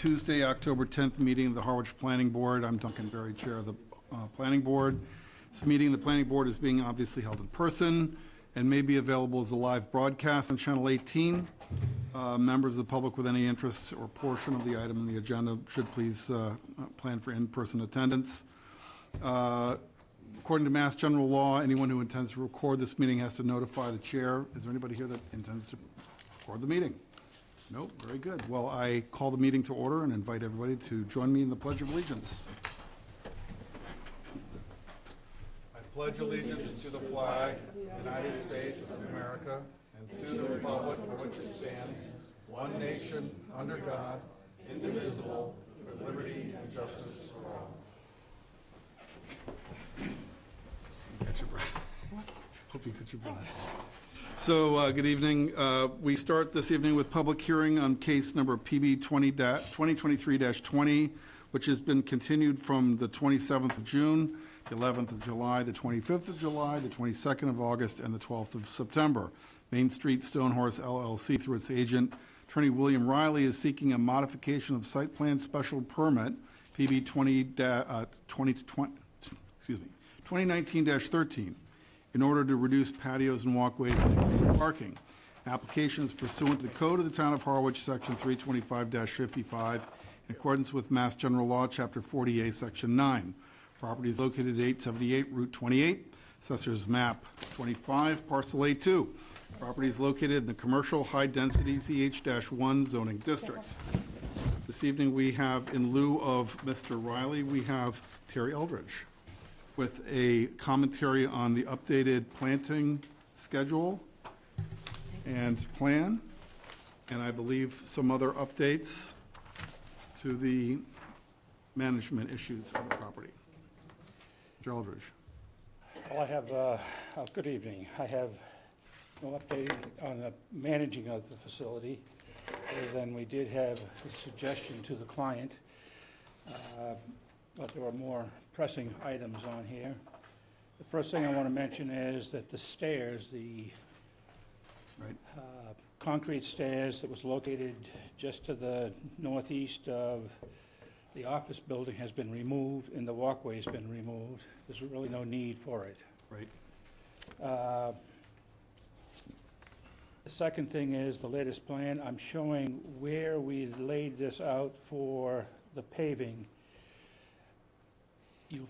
Tuesday, October 10th meeting of the Harwich Planning Board. I'm Duncan Berry, Chair of the Planning Board. This meeting, the Planning Board, is being obviously held in person and may be available as a live broadcast on Channel 18. Members of the public with any interest or portion of the item in the agenda should please plan for in-person attendance. According to Mass General Law, anyone who intends to record this meeting has to notify the chair. Is there anybody here that intends to record the meeting? Nope, very good. Well, I call the meeting to order and invite everybody to join me in the Pledge of Allegiance. I pledge allegiance to the flag of the United States of America and to the republic for which it stands, one nation, under God, indivisible, with liberty and justice for all. Catch your breath. Hope you catch your breath. So, good evening. We start this evening with public hearing on case number PB 2023-20, which has been continued from the 27th of June, the 11th of July, the 25th of July, the 22nd of August, and the 12th of September. Main Street Stonehorse LLC, through its agent, Attorney William Riley, is seeking a modification of site plan special permit PB 2019-13 in order to reduce patios and walkways and increase parking. Application is pursuant to the Code of the Town of Harwich, Section 325-55, in accordance with Mass General Law, Chapter 48, Section 9. Property is located at 878 Route 28, Assessor's Map 25, Parcel A2. Property is located in the Commercial High Density CH-1 zoning district. This evening we have, in lieu of Mr. Riley, we have Terry Eldridge with a commentary on the updated planting schedule and plan, and I believe some other updates to the management issues of the property. Mr. Eldridge. Well, I have, good evening. I have no update on the managing of the facility, other than we did have a suggestion to the client, but there are more pressing items on here. The first thing I want to mention is that the stairs, the concrete stairs that was located just to the northeast of the office building has been removed, and the walkway has been removed. There's really no need for it. Right. The second thing is the latest plan. I'm showing where we laid this out for the paving. You'll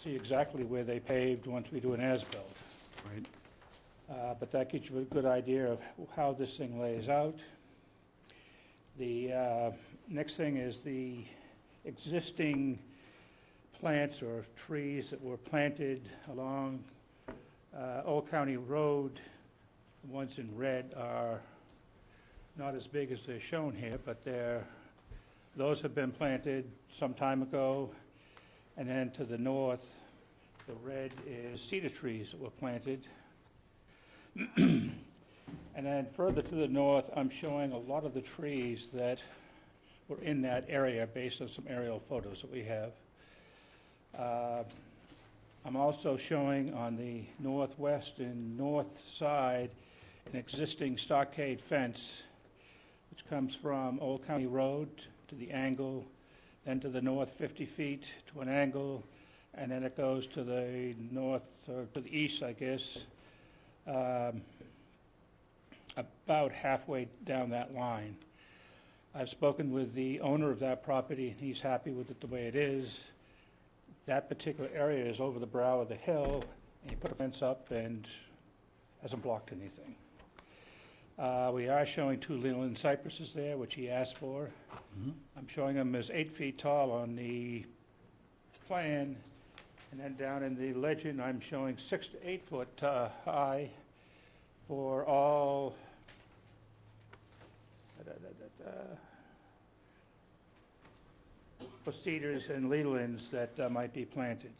see exactly where they paved once we do an as-built. Right. But that gives you a good idea of how this thing lays out. The next thing is the existing plants or trees that were planted along Old County Road. The ones in red are not as big as they're shown here, but those have been planted some time ago. And then to the north, the red is cedar trees that were planted. And then further to the north, I'm showing a lot of the trees that were in that area based on some aerial photos that we have. I'm also showing on the northwest and north side an existing stockade fence which comes from Old County Road to the angle, then to the north 50 feet to an angle, and then it goes to the north, or to the east, I guess, about halfway down that line. I've spoken with the owner of that property, and he's happy with it the way it is. That particular area is over the brow of the hill, and he put a fence up and hasn't blocked anything. We are showing 2 Leland cypresses there, which he asked for. Mm-hmm. I'm showing them as 8 feet tall on the plan, and then down in the legend, I'm showing 6 to 8 foot high for all for cedars and Lelands that might be planted.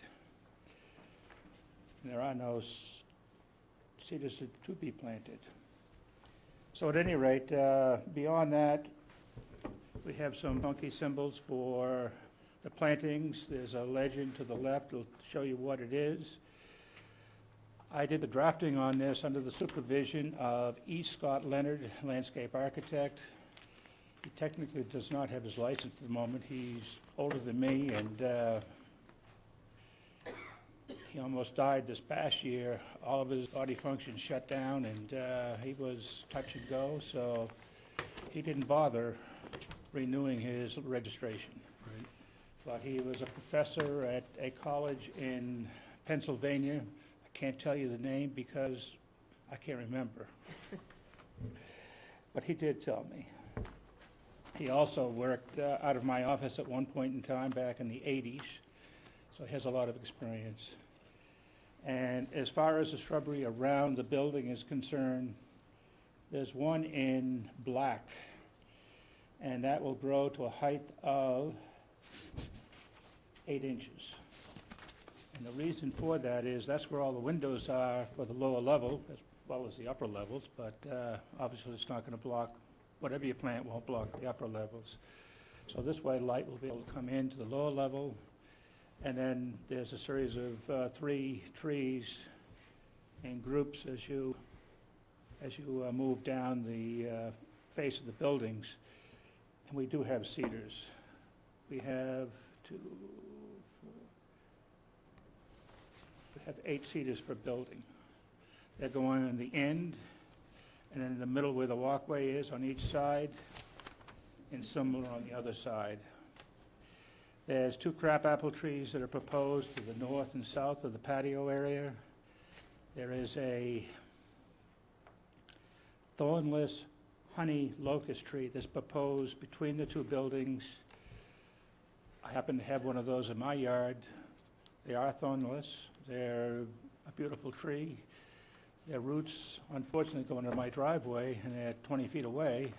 And there are no cedars to be planted. So at any rate, beyond that, we have some funky symbols for the plantings. There's a legend to the left that'll show you what it is. I did the drafting on this under the supervision of E. Scott Leonard, landscape architect. He technically does not have his license at the moment. He's older than me, and he almost died this past year. All of his body functions shut down, and he was touch and go, so he didn't bother renewing his registration. Right. But he was a professor at a college in Pennsylvania. I can't tell you the name because I can't remember. But he did tell me. He also worked out of my office at one point in time back in the 80s, so he has a lot of experience. And as far as the shrubbery around the building is concerned, there's one in black, and that will grow to a height of 8 inches. And the reason for that is that's where all the windows are for the lower level, as well as the upper levels, but obviously it's not going to block, whatever you plant won't block the upper levels. So this way light will be able to come into the lower level, and then there's a series of 3 trees in groups as you move down the face of the buildings. And we do have cedars. We have 8 cedars per building. They're going on the end, and then in the middle where the walkway is on each side, and similar on the other side. There's 2 crabapple trees that are proposed to the north and south of the patio area. There is a thornless honey locust tree that's proposed between the 2 buildings. I happen to have one of those in my yard. They are thornless. They're a beautiful tree. Their roots, unfortunately, go into my driveway, and they're 20 feet away,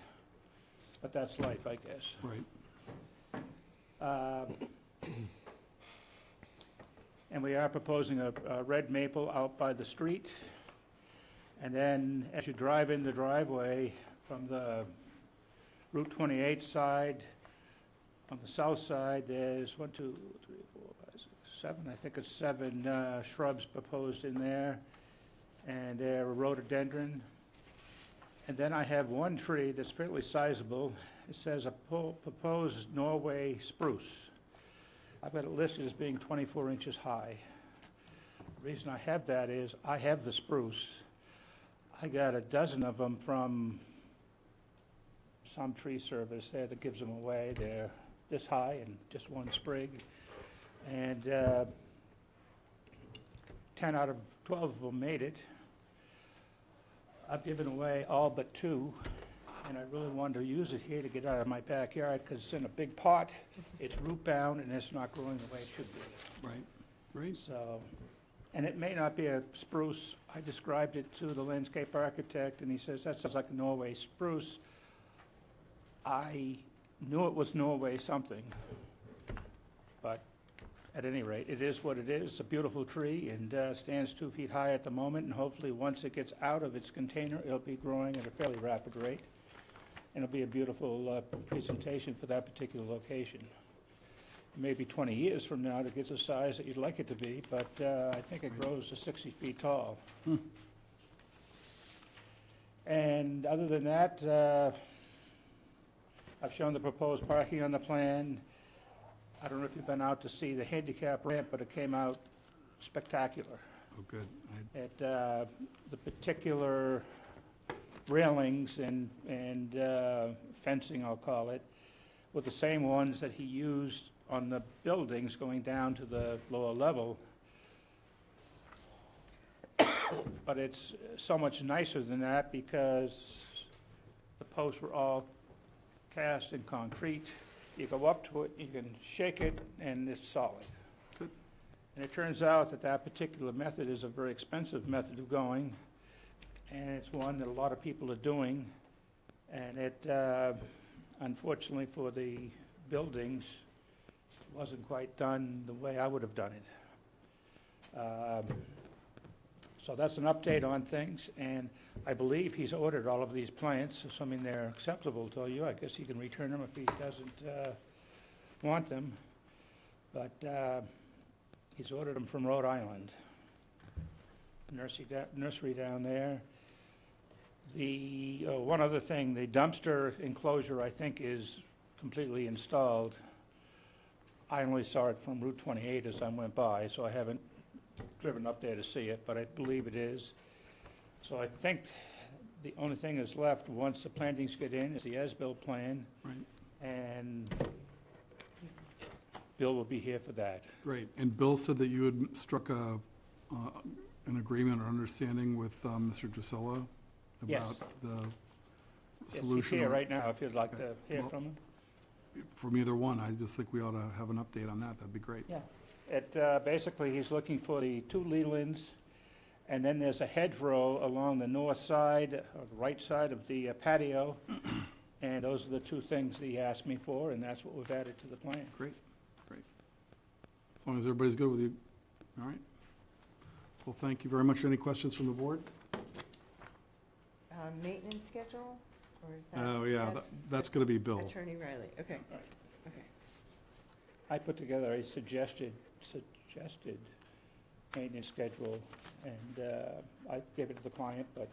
but that's life, I guess. Right. And we are proposing a red maple out by the street. And then as you drive in the driveway from the Route 28 side, on the south side, there's 1, 2, 3, 4, 5, 6, 7, I think it's 7 shrubs proposed in there. And they're a rhododendron. And then I have one tree that's fairly sizable. It says a proposed Norway spruce. I've got it listed as being 24 inches high. The reason I have that is I have the spruce. I got a dozen of them from some tree service there that gives them away. They're this high and just one sprig. And 10 out of 12 of them made it. I've given away all but 2, and I really wanted to use it here to get out of my backyard because it's in a big pot, it's root bound, and it's not growing the way it should be. Right. Great. So, and it may not be a spruce. I described it to the landscape architect, and he says, that sounds like a Norway spruce. I knew it was Norway something, but at any rate, it is what it is. It's a beautiful tree and stands 2 feet high at the moment, and hopefully once it gets out of its container, it'll be growing at a fairly rapid rate. And it'll be a beautiful presentation for that particular location. Maybe 20 years from now, it gets the size that you'd like it to be, but I think it grows to 60 feet tall. And other than that, I've shown the proposed parking on the plan. I don't know if you've been out to see the handicap ramp, but it came out spectacular. Oh, good. The particular railings and fencing, I'll call it, were the same ones that he used on the buildings going down to the lower level. But it's so much nicer than that because the posts were all cast in concrete. You go up to it, you can shake it, and it's solid. Good. And it turns out that that particular method is a very expensive method of going, and it's one that a lot of people are doing. And it, unfortunately for the buildings, wasn't quite done the way I would have done it. So that's an update on things, and I believe he's ordered all of these plants, assuming they're acceptable to you. I guess he can return them if he doesn't want them. But he's ordered them from Rhode Island. Nursery down there. One other thing, the dumpster enclosure, I think, is completely installed. I only saw it from Route 28 as I went by, so I haven't driven up there to see it, but I believe it is. So I think the only thing that's left, once the plantings get in, is the as-built plan, Right, and Bill will be here for that. great. And Bill said that you had struck an agreement or understanding with Mr. Drusilla Yes. about the Yes, he's solution? here right now, if you'd like to hear Well- from him. From either one, I just think we ought to have an update on that. That'd be great. Yeah. Basically, he's looking for the 2 lealands, and then there's a hedgerow along the north side, or the right side of the patio, and those are the 2 things that he asked me for, and that's what we've added to the plan. Great, great. As long as everybody's good with you. All right. Well, thank you very much. Any questions from the board? Maintenance schedule, or is that? Oh, yeah, that's going to be Bill. Attorney Riley, okay, Right. okay. I put together a suggested maintenance schedule, and I gave it to the client, but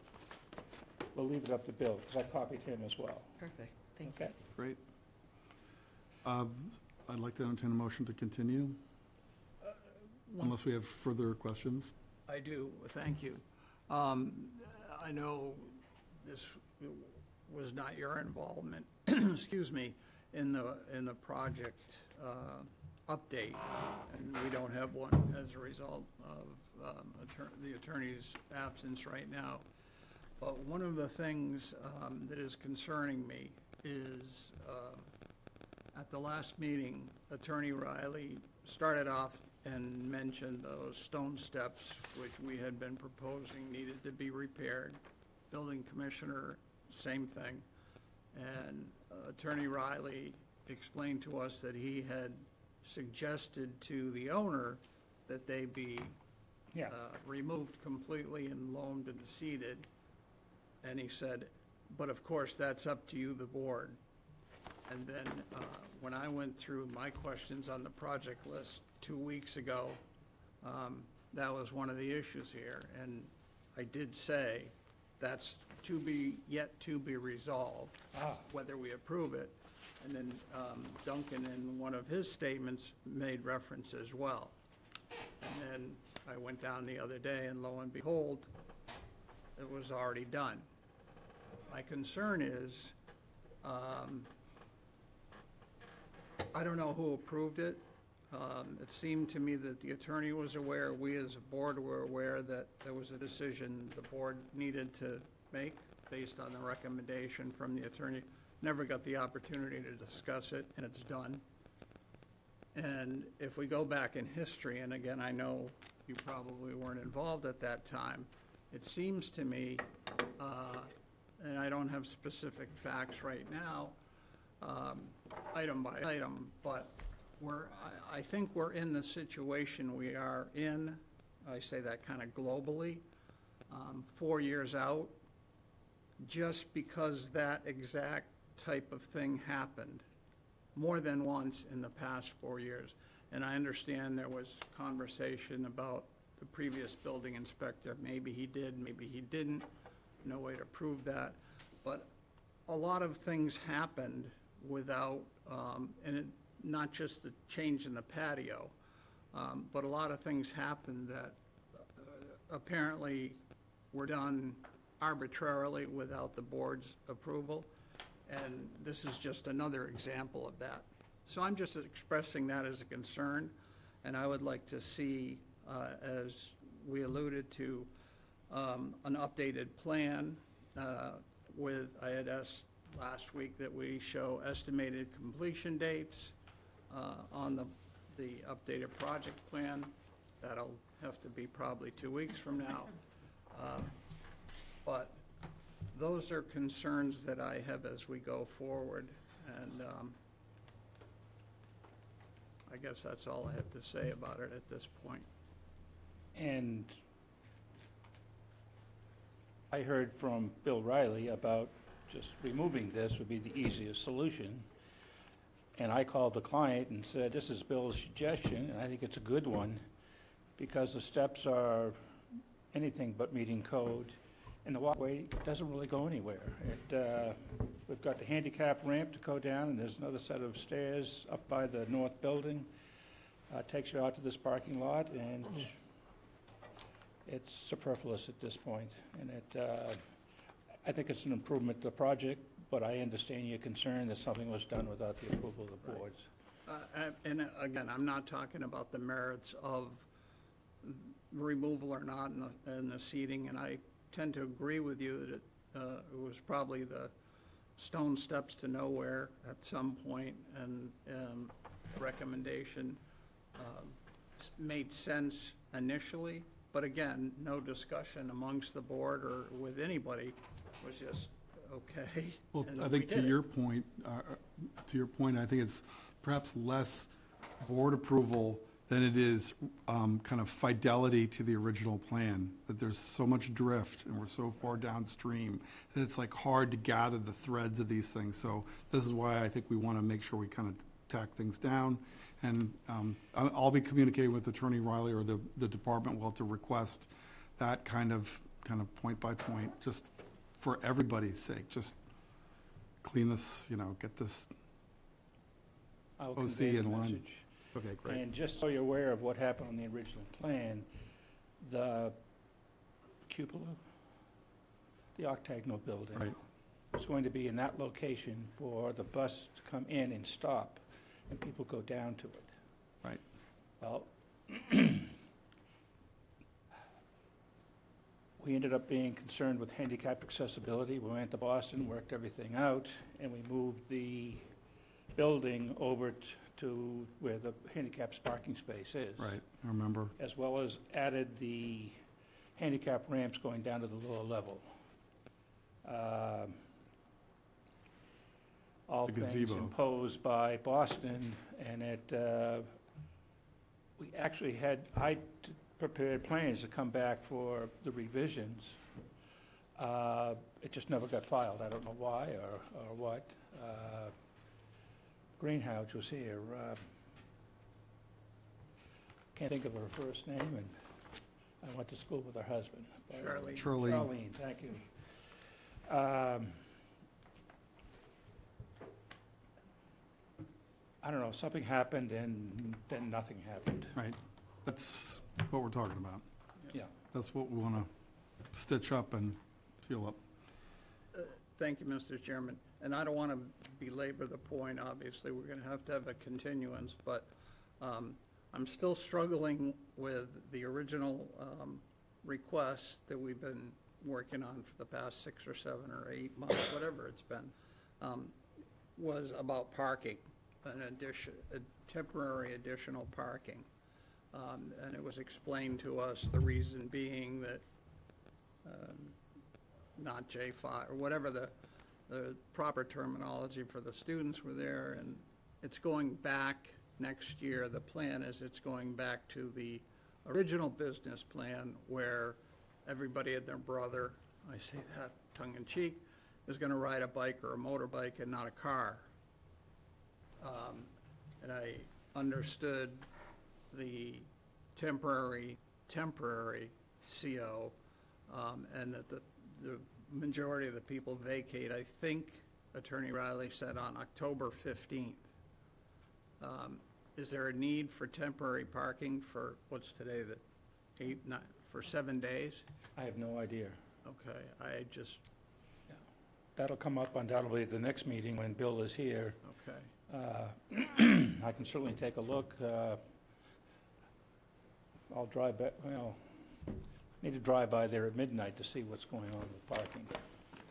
we'll leave it up to Bill, because I copied him as well. Perfect, thank you. Okay? Great. I'd like to entertain a motion to continue, unless we have further questions. I do, thank you. I know this was not your involvement, excuse me, in the project update, and we don't have one as a result of the attorney's absence right now. But one of the things that is concerning me is, at the last meeting, Attorney Riley started off and mentioned those stone steps, which we had been proposing needed to be repaired. Building commissioner, same thing. And Attorney Riley explained to us that he had suggested to the owner that they be Yeah. removed completely and loamed and seeded. And he said, but of course, that's up to you, the board. And then when I went through my questions on the project list 2 weeks ago, that was one of the issues here. And I did say that's yet to be resolved, whether we approve it. And then Duncan, in one of his statements, made reference as well. And then I went down the other day, and lo and behold, it was already done. My concern is, I don't know who approved it. It seemed to me that the attorney was aware, we as a board were aware that there was a decision the board needed to make based on the recommendation from the attorney. Never got the opportunity to discuss it, and it's done. And if we go back in history, and again, I know you probably weren't involved at that time, it seems to me, and I don't have specific facts right now, item by item, but I think we're in the situation we are in, I say that kind of globally, 4 years out, just because that exact type of thing happened more than once in the past 4 years. And I understand there was conversation about the previous building inspector. Maybe he did, maybe he didn't. No way to prove that. But a lot of things happened without, not just the change in the patio, but a lot of things happened that apparently were done arbitrarily without the board's approval. And this is just another example of that. So I'm just expressing that as a concern, and I would like to see, as we alluded to, an updated plan I had asked last week that we show estimated completion dates on the updated project plan. That'll have to be probably 2 weeks from now. But those are concerns that I have as we go forward, and I guess that's all I have to say about it at this point. And I heard from Bill Riley about just removing this would be the easiest solution. And I called the client and said, this is Bill's suggestion, and I think it's a good one, because the steps are anything but meeting code. And the walkway doesn't really go anywhere. We've got the handicap ramp to go down, and there's another set of stairs up by the north building. Takes you out to this parking lot, and it's superfluous at this point. And I think it's an improvement to the project, but I understand your concern that something was done without the approval of the boards. And again, I'm not talking about the merits of removal or not in the seating, and I tend to agree with you that it was probably the stone steps to nowhere at some point, and recommendation made sense initially, but again, no discussion amongst the board or with anybody, was just, okay. Well, and I we think did to it. your point, I think it's perhaps less board approval than it is kind of fidelity to the original plan, that there's so much drift and we're so far downstream that it's like hard to gather the threads of these things. So this is why I think we want to make sure we kind of tack things down. And I'll be communicating with Attorney Riley, or the department will, to request that kind of point by point, just for everybody's sake, just clean this, get this. I'll OC convey the in line. message. Okay, great. And just so you're aware of what happened on the original plan, the cupola, the octagonal building, Right. is going to be in that location for the bus to come in and stop, and people go down to it. Right. Well, we ended up being concerned with handicap accessibility. We went to Boston, worked everything out, and we moved the building over to where the handicap parking space is. Right, I remember. As well as added the handicap ramps going down to the lower level. All The things gazebo. imposed by Boston, and we actually had, prepared plans to come back for the revisions. It just never got filed. I don't know why or what. Greenhouse was here. Can't think of her first name, and I went to school with her husband. Charlene. Charlene, thank you. I don't know, something happened and then nothing happened. Right, that's what we're talking about. Yeah. That's what we want to stitch up and seal up. Thank you, Mr. Chairman. And I don't want to belabor the point, obviously, we're going to have a continuance, but I'm still struggling with the original request that we've been working on for the past 6 or 7 or 8 months, whatever it's been, was about parking, a temporary additional parking. And it was explained to us, the reason being that not J5, or whatever the proper terminology for the students were there, and it's going back next year. The plan is it's going back to the original business plan where everybody and their brother, I say that tongue-in-cheek, is going to ride a bike or a motorbike and not a car. And I understood the temporary CO, and that the majority of the people vacate, I think Attorney Riley said on October 15th. Is there a need for temporary parking for, what's today, for 7 days? I have no idea. Okay, I just, That'll come up undoubtedly at the next meeting when Bill is here. okay. I can certainly take a look. I'll drive back, need to drive by there at midnight to see what's going on with parking.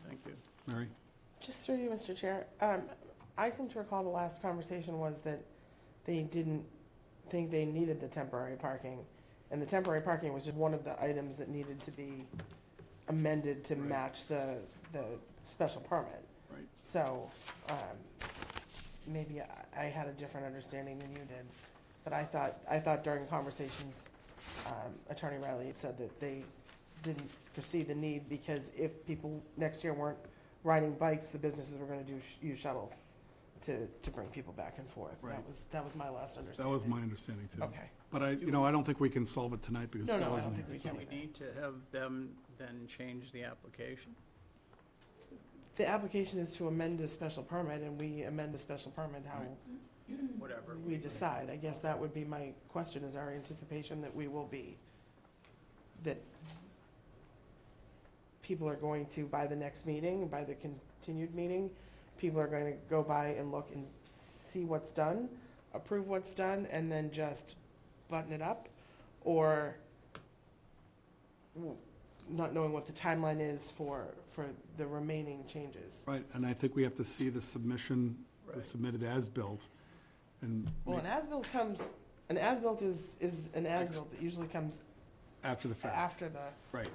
Thank you. Mary? Just through you, Mr. Chair, I seem to recall the last conversation was that they didn't think they needed the temporary parking, and the temporary parking was just one of the items that needed to be amended to Right. match the special permit. Right. So, maybe I had a different understanding than you did, but I thought during conversations, Attorney Riley had said that they didn't foresee the need, because if people next year weren't riding bikes, the businesses were gonna use shuttles to bring people back and forth. Right. That was my last That understanding. was my understanding too. Okay. But I don't think we can solve it tonight because No, Bill I isn't don't think here. we Do can. we need to have them then change the application? The application is to amend a special permit, and we amend a special permit how Whatever. we decide. I guess that would be my question, is our anticipation that we will be, that people are going to, by the next meeting, by the continued meeting, people are going to go by and look and see what's done, approve what's done, and then just button it up? Or not knowing what the timeline is for the remaining changes? Right, and I think we have to see the submission, the Right. submitted as-built, and Well, an as-built comes, an as-built is an as-built that usually comes after the fact. after Right.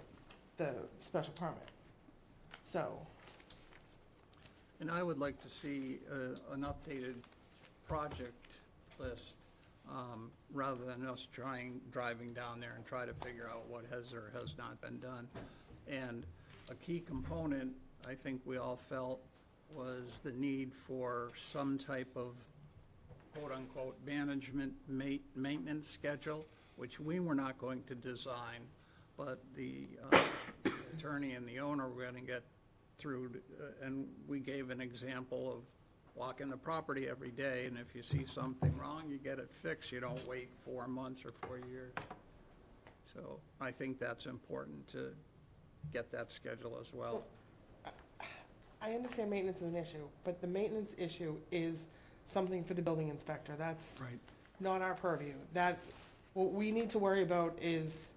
the special permit. So, And I would like to see an updated project list, rather than us driving down there and try to figure out what has or has not been done. And a key component, I think we all felt, was the need for some type of quote-unquote management maintenance schedule, which we were not going to design, but the attorney and the owner were gonna get through, and we gave an example of walking the property every day, and if you see something wrong, you get it fixed. You don't wait 4 months or 4 years. So I think that's important to get that schedule as well. I understand maintenance is an issue, but the maintenance issue is something for the building inspector. That's Right. not our purview. What we need to worry about is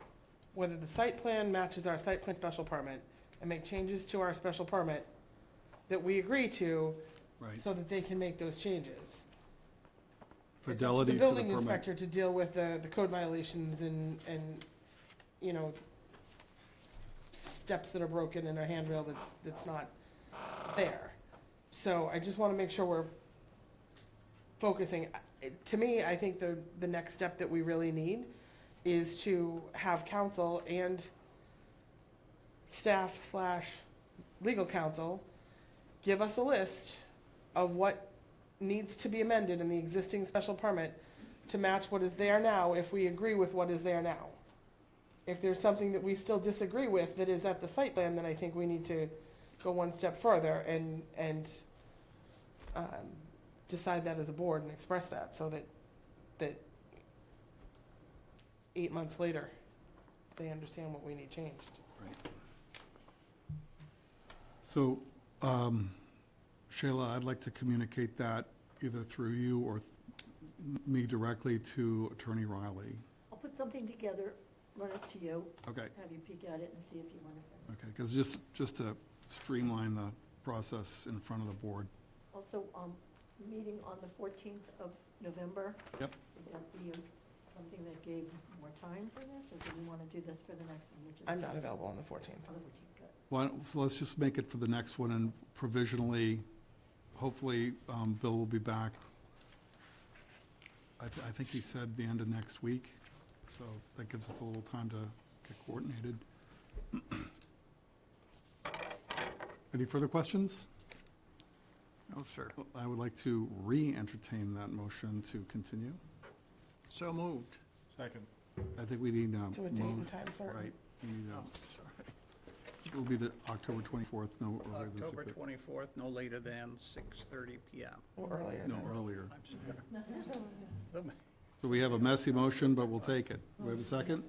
whether the site plan matches our site plan special permit, and make changes to our special permit that we agree to, Right. so that they can make those changes. Fidelity to The the building permit. inspector to deal with the code violations and, you know, steps that are broken in a handrail that's not there. So I just wanna make sure we're focusing. To me, I think the next step that we really need is to have council and staff/legal counsel give us a list of what needs to be amended in the existing special permit to match what is there now, if we agree with what is there now. If there's something that we still disagree with that is at the site plan, then I think we need to go one step further and decide that as a board and express that, so that 8 months later, they understand what we need changed. Right. So, Shayla, I'd like to communicate that either through you or me directly to Attorney Riley. I'll put something together, run it to you, Okay, have you peek at it and see if you want to send it. okay, because just to streamline the process in front of the board. Also, meeting on the 14th of November. Yep. Would that be something that gave more time for this, or do you want to do this for the next one, which is? I'm not available on the 14th. On the 14th, good. Why don't- So let's just make it for the next one, and provisionally, hopefully, Bill will be back. I think he said the end of next week, so that gives us a little time to get coordinated. Any further questions? No, sir. I would like to re-entertain that motion to continue. So moved. Second. I think we need, To a date and time certain. right, we need, Oh, sorry. it will be the October 24th, no earlier than October 6:00. 24th, no later than 6:30 PM. Or earlier. No, earlier. I'm sorry. So we have a messy motion, but we'll take it. Do we have a second?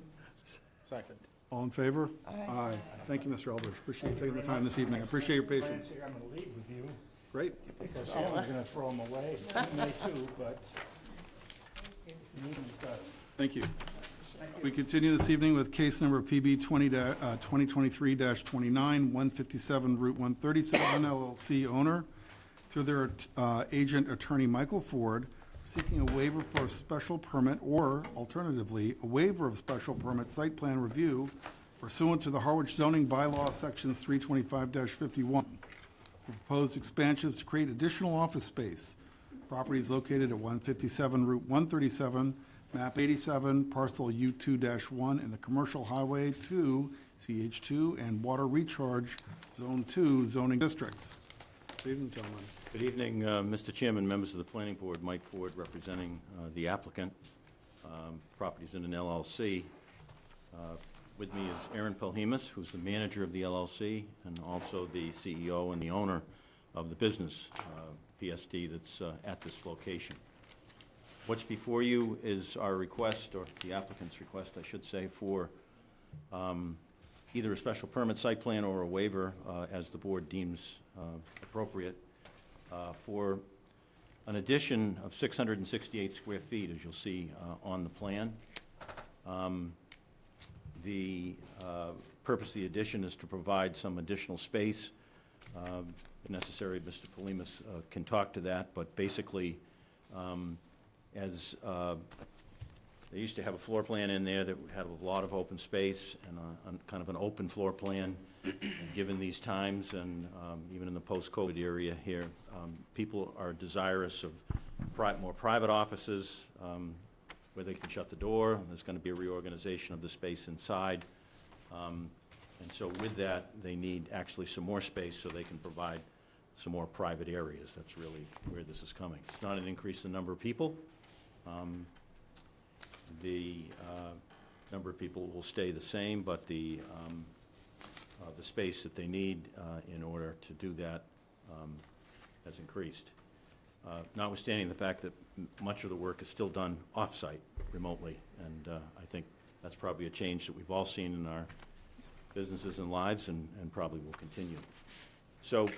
Second. All in favor? Aye. Thank you, Mr. Eldridge. Appreciate you taking the time this evening. I appreciate your patience. Clancy, I'm going to leave with you, Great. because someone's going to throw them away. You may too, but the meeting's done. Thank you. We continue this evening with case number PB 2023-29, 157 Route 137 LLC owner, through their agent, Attorney Michael Ford, seeking a waiver for a special permit or alternatively, a waiver of special permit site plan review pursuant to the Harwich zoning bylaw, section 325-51. The proposed expansions to create additional office space. Property is located at 157 Route 137, map 87, parcel U2-1 in the Commercial Highway 2, CH2, and Water Recharge Zone 2 zoning districts. Good evening, gentlemen. Good evening, Mr. Chairman, members of the Planning Board. Mike Ford representing the applicant. Properties in an LLC. With me is Aaron Pelhemus, who's the manager of the LLC and also the CEO and the owner of the business, PSD, that's at this location. What's before you is our request, or the applicant's request, I should say, for either a special permit site plan or a waiver, as the board deems appropriate, for an addition of 668 square feet, as you'll see on the plan. The purpose of the addition is to provide some additional space. If necessary, Mr. Pelhemus can talk to that, but basically, as they used to have a floor plan in there that had a lot of open space and kind of an open floor plan. Given these times and even in the post-COVID area here, people are desirous of more private offices where they can shut the door. There's going to be a reorganization of the space inside. And so with that, they need actually some more space so they can provide some more private areas. That's really where this is coming. It's not an increase in the number of people. The number of people will stay the same, but the space that they need in order to do that has increased. Notwithstanding the fact that much of the work is still done off-site, remotely, and I think that's probably a change that we've all seen in our businesses and lives and probably will continue. So,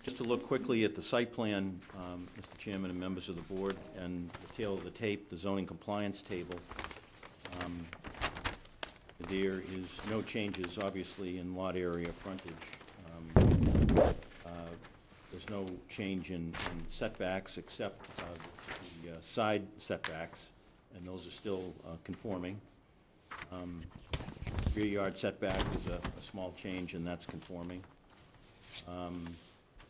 just to look quickly at the site plan, Mr. Chairman and members of the board, and the tail of the tape, the zoning compliance table, there is no changes, obviously, in lot area frontage. There's no change in setbacks except the side setbacks, and those are still conforming. Rear yard setback is a small change, and that's conforming.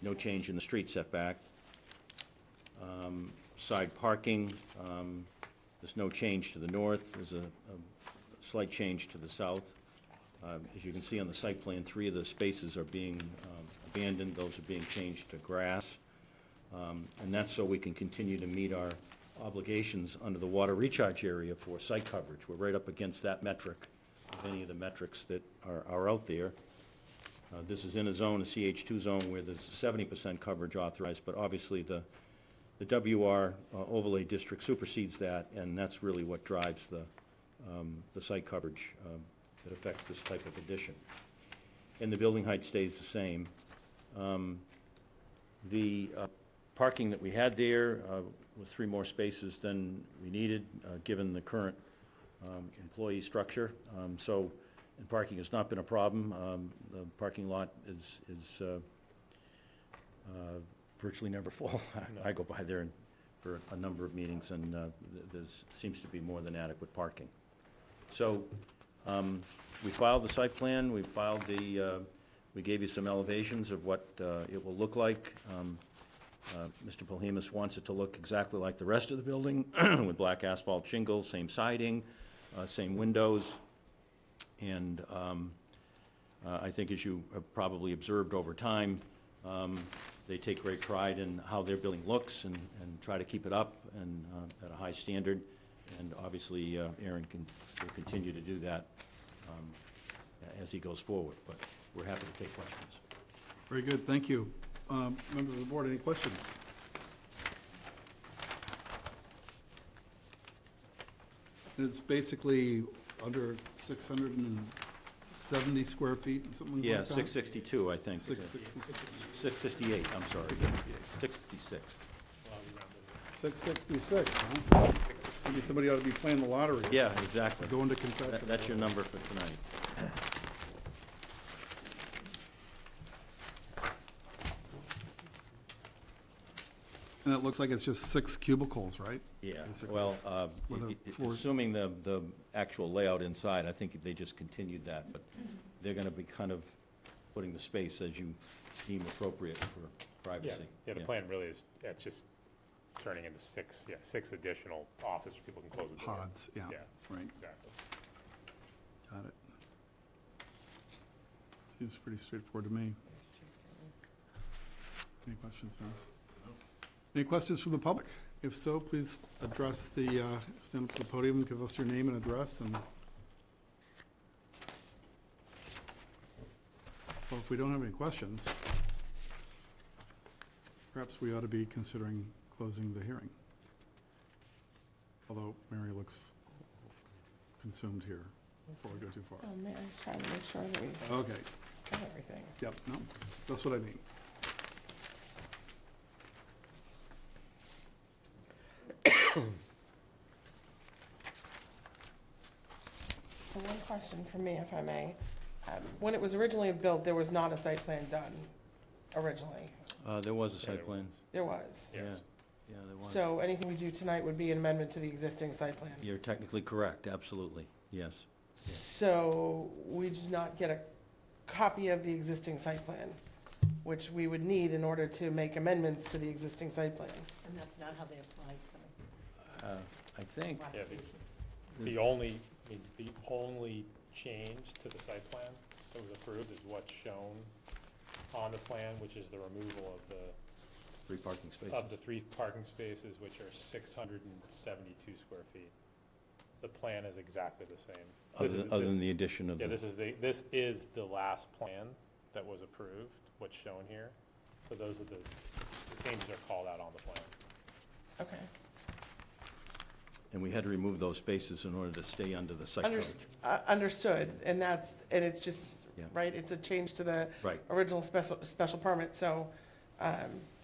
No change in the street setback. Side parking, there's no change to the north. There's a slight change to the south. As you can see on the site plan, 3 of the spaces are being abandoned. Those are being changed to grass. And that's so we can continue to meet our obligations under the water recharge area for site coverage. We're right up against that metric of any of the metrics that are out there. This is in a zone, a CH2 zone, where there's 70% coverage authorized, but obviously the WR overlay district supersedes that, and that's really what drives the site coverage that affects this type of addition. And the building height stays the same. The parking that we had there was 3 more spaces than we needed, given the current employee structure. And parking has not been a problem. The parking lot is virtually never full. I go by there for a number of meetings, and there seems to be more than adequate parking. So we filed the site plan. We filed we gave you some elevations of what it will look like. Mr. Pelhemus wants it to look exactly like the rest of the building with black asphalt shingles, same siding, same windows. And I think, as you have probably observed over time, they take great pride in how their building looks and try to keep it up and at a high standard. And obviously, Aaron will continue to do that as he goes forward. But we're happy to take questions. Very good, thank you. Members of the board, any questions? It's basically under 670 square feet, something like that? Yeah, 662, I think. 666. 658, I'm sorry. 666. 666, huh? Maybe somebody ought to be playing the lottery. Yeah, exactly. Go into confession. That's your number for tonight. And it looks like it's just 6 cubicles, right? Yeah, Basically. well, With a floor. assuming the actual layout inside, I think they just continued that, but they're gonna be kind of putting the space as you deem appropriate for privacy. Yeah, the plan really is, it's just turning into 6 additional office where people can close the door. Pods, yeah, Yeah, right, exactly. got it. Seems pretty straightforward to me. Any questions now? Any questions from the public? If so, please address stand up to the podium, give us your name and address, and Well, if we don't have any questions, perhaps we ought to be considering closing the hearing. Although Mary looks consumed here before we go too far. Oh, man, I was trying to make sure that we Okay, got everything. yep, no, that's what I mean. So one question for me, if I may. When it was originally built, there was not a site plan done originally. There was a Yeah, site there plan. There was. Yeah, Yes. yeah, there was. So anything we do tonight would be an amendment to the existing site plan. You're technically correct, absolutely, yes. So we did not get a copy of the existing site plan, which we would need in order to make amendments to the existing site plan. And that's not how they applied, so. I think, Yeah, application. The only change to the site plan that was approved is what's shown on the plan, which is the removal of 3 parking spaces. the 3 parking spaces, which are 672 square feet. The plan is exactly the same. Other than the addition of Yeah, the, this is the last plan that was approved, what's shown here. So those are the changes are called out on the plan. Okay. and we had to remove those spaces in order to stay under the site code. Understood, and it's just, Yeah. right, it's a change to the Right, original special permit, so,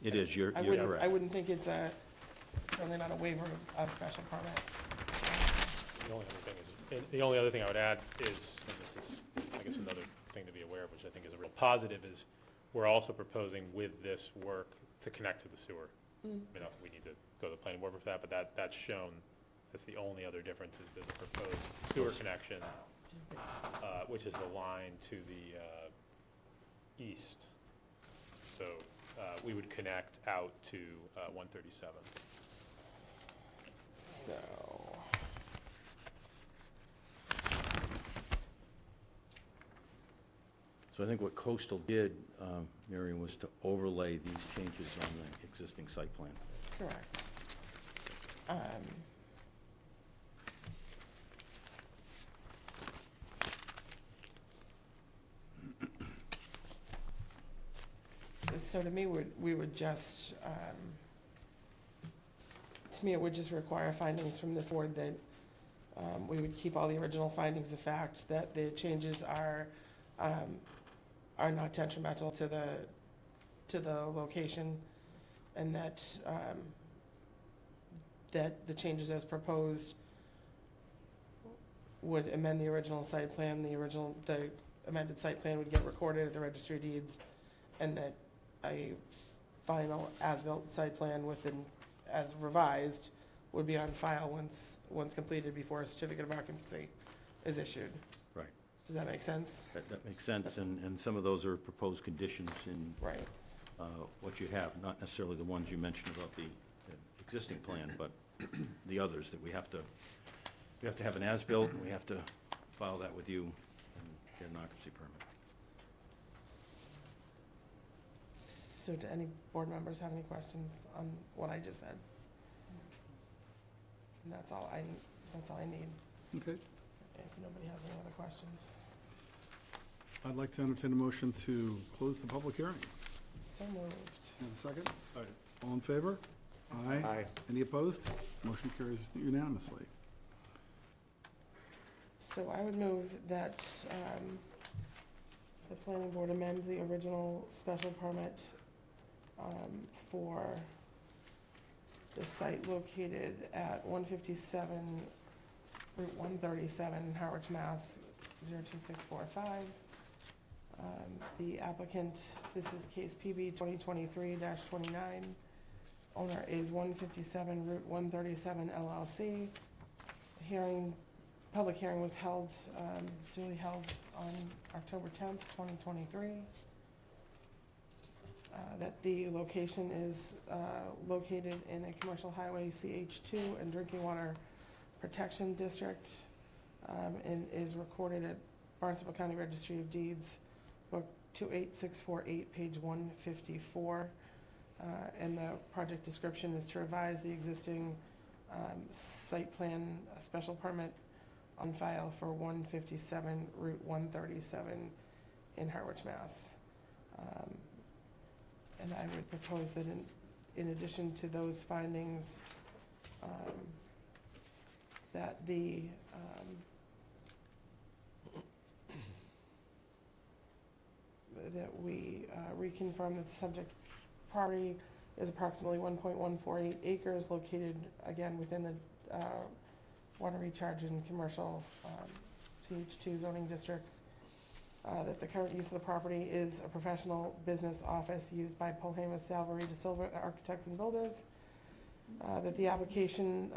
it is, you're I wouldn't, correct. I wouldn't think it's certainly not a waiver of special permit. The only other thing I would add is, and this is, I guess, another thing to be aware of, which I think is a real positive, is we're also proposing with this work to connect to the sewer. I mean, we need to go to the planning board for that, but that's shown. That's the only other difference is there's a proposed sewer connection, which is the line to the east. So we would connect out to 137. So, So I think what Coastal did, Miriam, was to overlay these changes on the existing site plan. correct. So to me, we would just, to me, it would just require findings from this board that we would keep all the original findings of fact, that the changes are not detrimental to the location, and that that the changes as proposed would amend the original site plan, the amended site plan would get recorded at the registry of deeds, and that a final as-built site plan as revised would be on file once completed before a certificate of occupancy is issued. Right. Does that make sense? That makes sense, and some of those are proposed conditions in Right. what you have, not necessarily the ones you mentioned about the existing plan, but the others that we have to have an as-built, and we have to file that with you and get an occupancy permit. So do any board members have any questions on what I just said? And that's all I need, Okay. if nobody has any other questions. I'd like to entertain a motion to close the public hearing. So moved. And a second? All in favor? Aye. Aye. Any opposed? Motion carries unanimously. So I would move that the planning board amend the original special permit for the site located at 157 Route 137, Harwich, Mass. 02645. The applicant, this is case PB 2023-29. Owner is 157 Route 137 LLC. Public hearing was held, duly held on October 10th, 2023. That the location is located in a commercial highway CH2 and drinking water protection district, and is recorded at Barnstable County Registry of Deeds, book 28648, page 154. And the project description is to revise the existing site plan special permit on file for 157 Route 137 in Harwich, Mass. And I would propose that in addition to those findings, that that we reconfirm that the subject property is approximately 1.148 acres, located, again, within the water recharge and commercial CH2 zoning districts. That the current use of the property is a professional business office used by Polhema Salvary de Silva Architects and Builders. That the application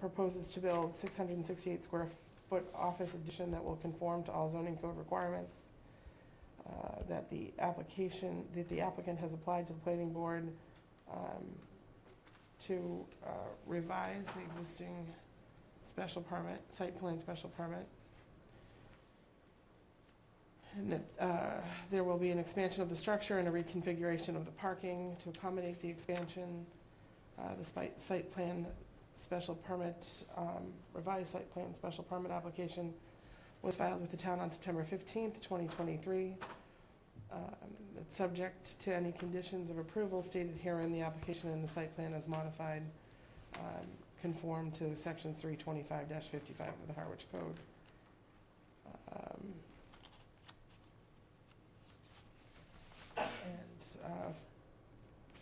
proposes to build 668 square foot office addition that will conform to all zoning code requirements. That the applicant has applied to the planning board to revise the existing special permit, site plan special permit. And that there will be an expansion of the structure and a reconfiguration of the parking to accommodate the expansion. The site plan special permit, revised site plan special permit application was filed with the town on September 15th, 2023. It's subject to any conditions of approval stated herein. The application and the site plan as modified conform to sections 325-55 of the Harwich Code.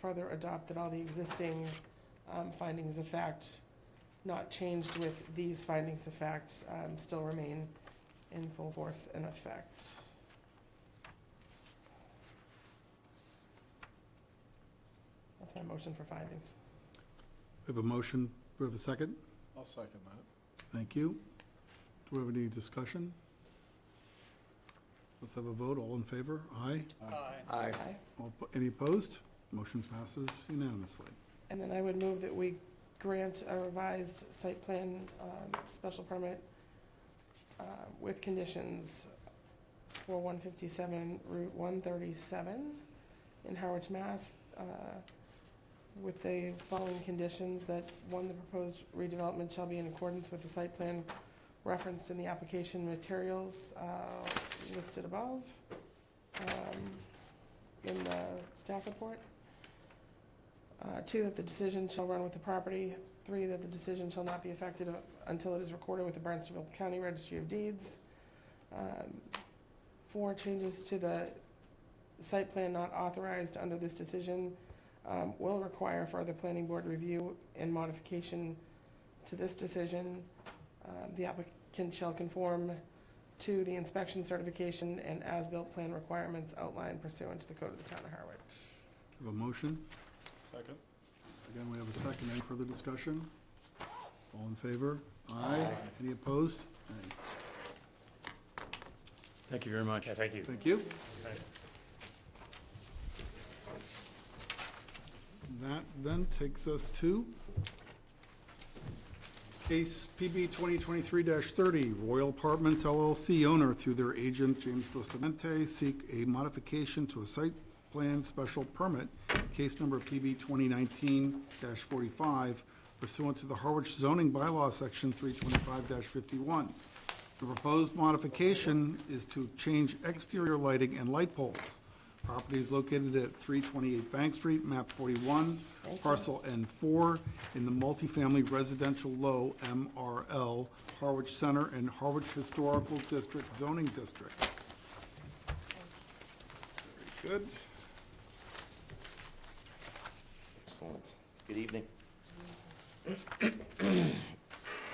Further adopt that all the existing findings of fact not changed with these findings of fact still remain in full force and effect. That's my motion for findings. We have a motion. Do we have a second? I'll second that. Thank you. Do we have any discussion? Let's have a vote. All in favor? Aye. Aye. Any opposed? Motion passes unanimously. And then I would move that we grant a revised site plan special permit with conditions for 157 Route 137 in Harwich, Mass. With the following conditions: that one, the proposed redevelopment shall be in accordance with the site plan referenced in the application materials listed above in the staff report. 2, that the decision shall run with the property. 3, that the decision shall not be effective until it is recorded with the Barnstable County Registry of Deeds. 4, changes to the site plan not authorized under this decision will require further planning board review and modification to this decision. The applicant shall conform to the inspection certification and as-built plan requirements outlined pursuant to the code of the town of Harwich. Have a motion? Second? Again, we have a second. Any further discussion? All in favor? Aye. Any opposed? Aye. Thank you very much. Yeah, thank you. Thank you. Okay. That then takes us to case PB 2023-30, Royal Apartments LLC owner through their agent James Bustamante seek a modification to a site plan special permit, case number PB 2019-45, pursuant to the Harwich zoning bylaw section 325-51. The proposed modification is to change exterior lighting and light poles. Property is located at 328 Bank Street, map 41, parcel N4, in the multifamily residential low MRL, Harwich Center and Harwich Historical District zoning district. Very good. Excellent. Good evening.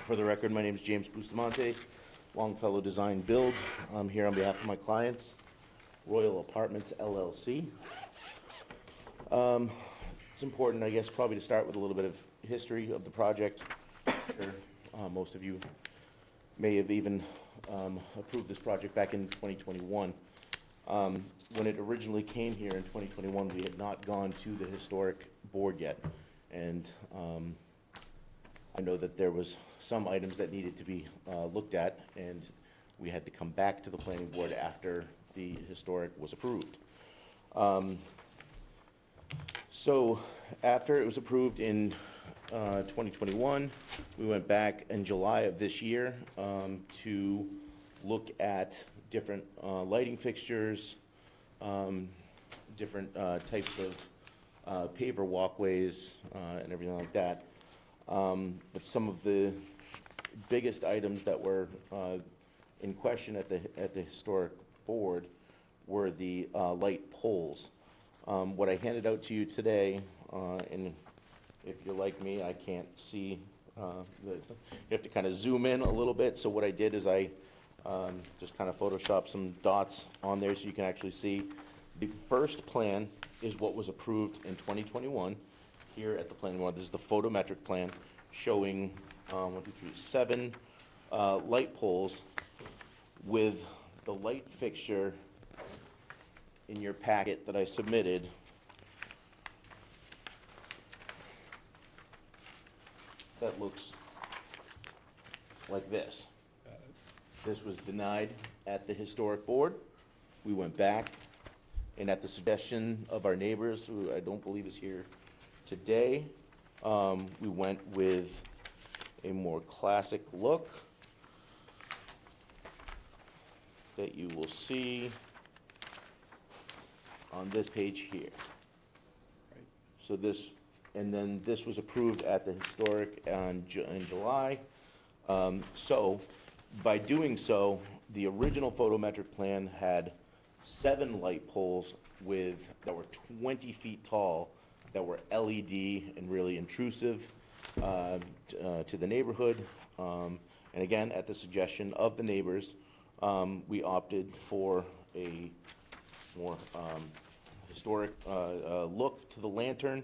For the record, my name is James Bustamante, Longfellow Design Build. I'm here on behalf of my clients, Royal Apartments LLC. It's important, I guess, probably to start with a little bit of history of the project. I'm sure most of you may have even approved this project back in 2021. When it originally came here in 2021, we had not gone to the historic board yet. And I know that there was some items that needed to be looked at, and we had to come back to the planning board after the historic was approved. So after it was approved in 2021, we went back in July of this year to look at different lighting fixtures, different types of paver walkways and everything like that. But some of the biggest items that were in question at the historic board were the light poles. What I handed out to you today, and if you're like me, I can't see, you have to kind of zoom in a little bit. So what I did is I just kind of photoshopped some dots on there so you can actually see. The first plan is what was approved in 2021 here at the planning board. This is the photometric plan showing 7 light poles with the light fixture in your packet that I submitted. That looks like this. This was denied at the historic board. We went back, and at the suggestion of our neighbors, who I don't believe is here today, we went with a more classic look that you will see on this page here. So this, and then this was approved at the historic in July. So by doing so, the original photometric plan had 7 light poles that were 20 feet tall, that were LED and really intrusive to the neighborhood. And again, at the suggestion of the neighbors, we opted for a more historic look to the lantern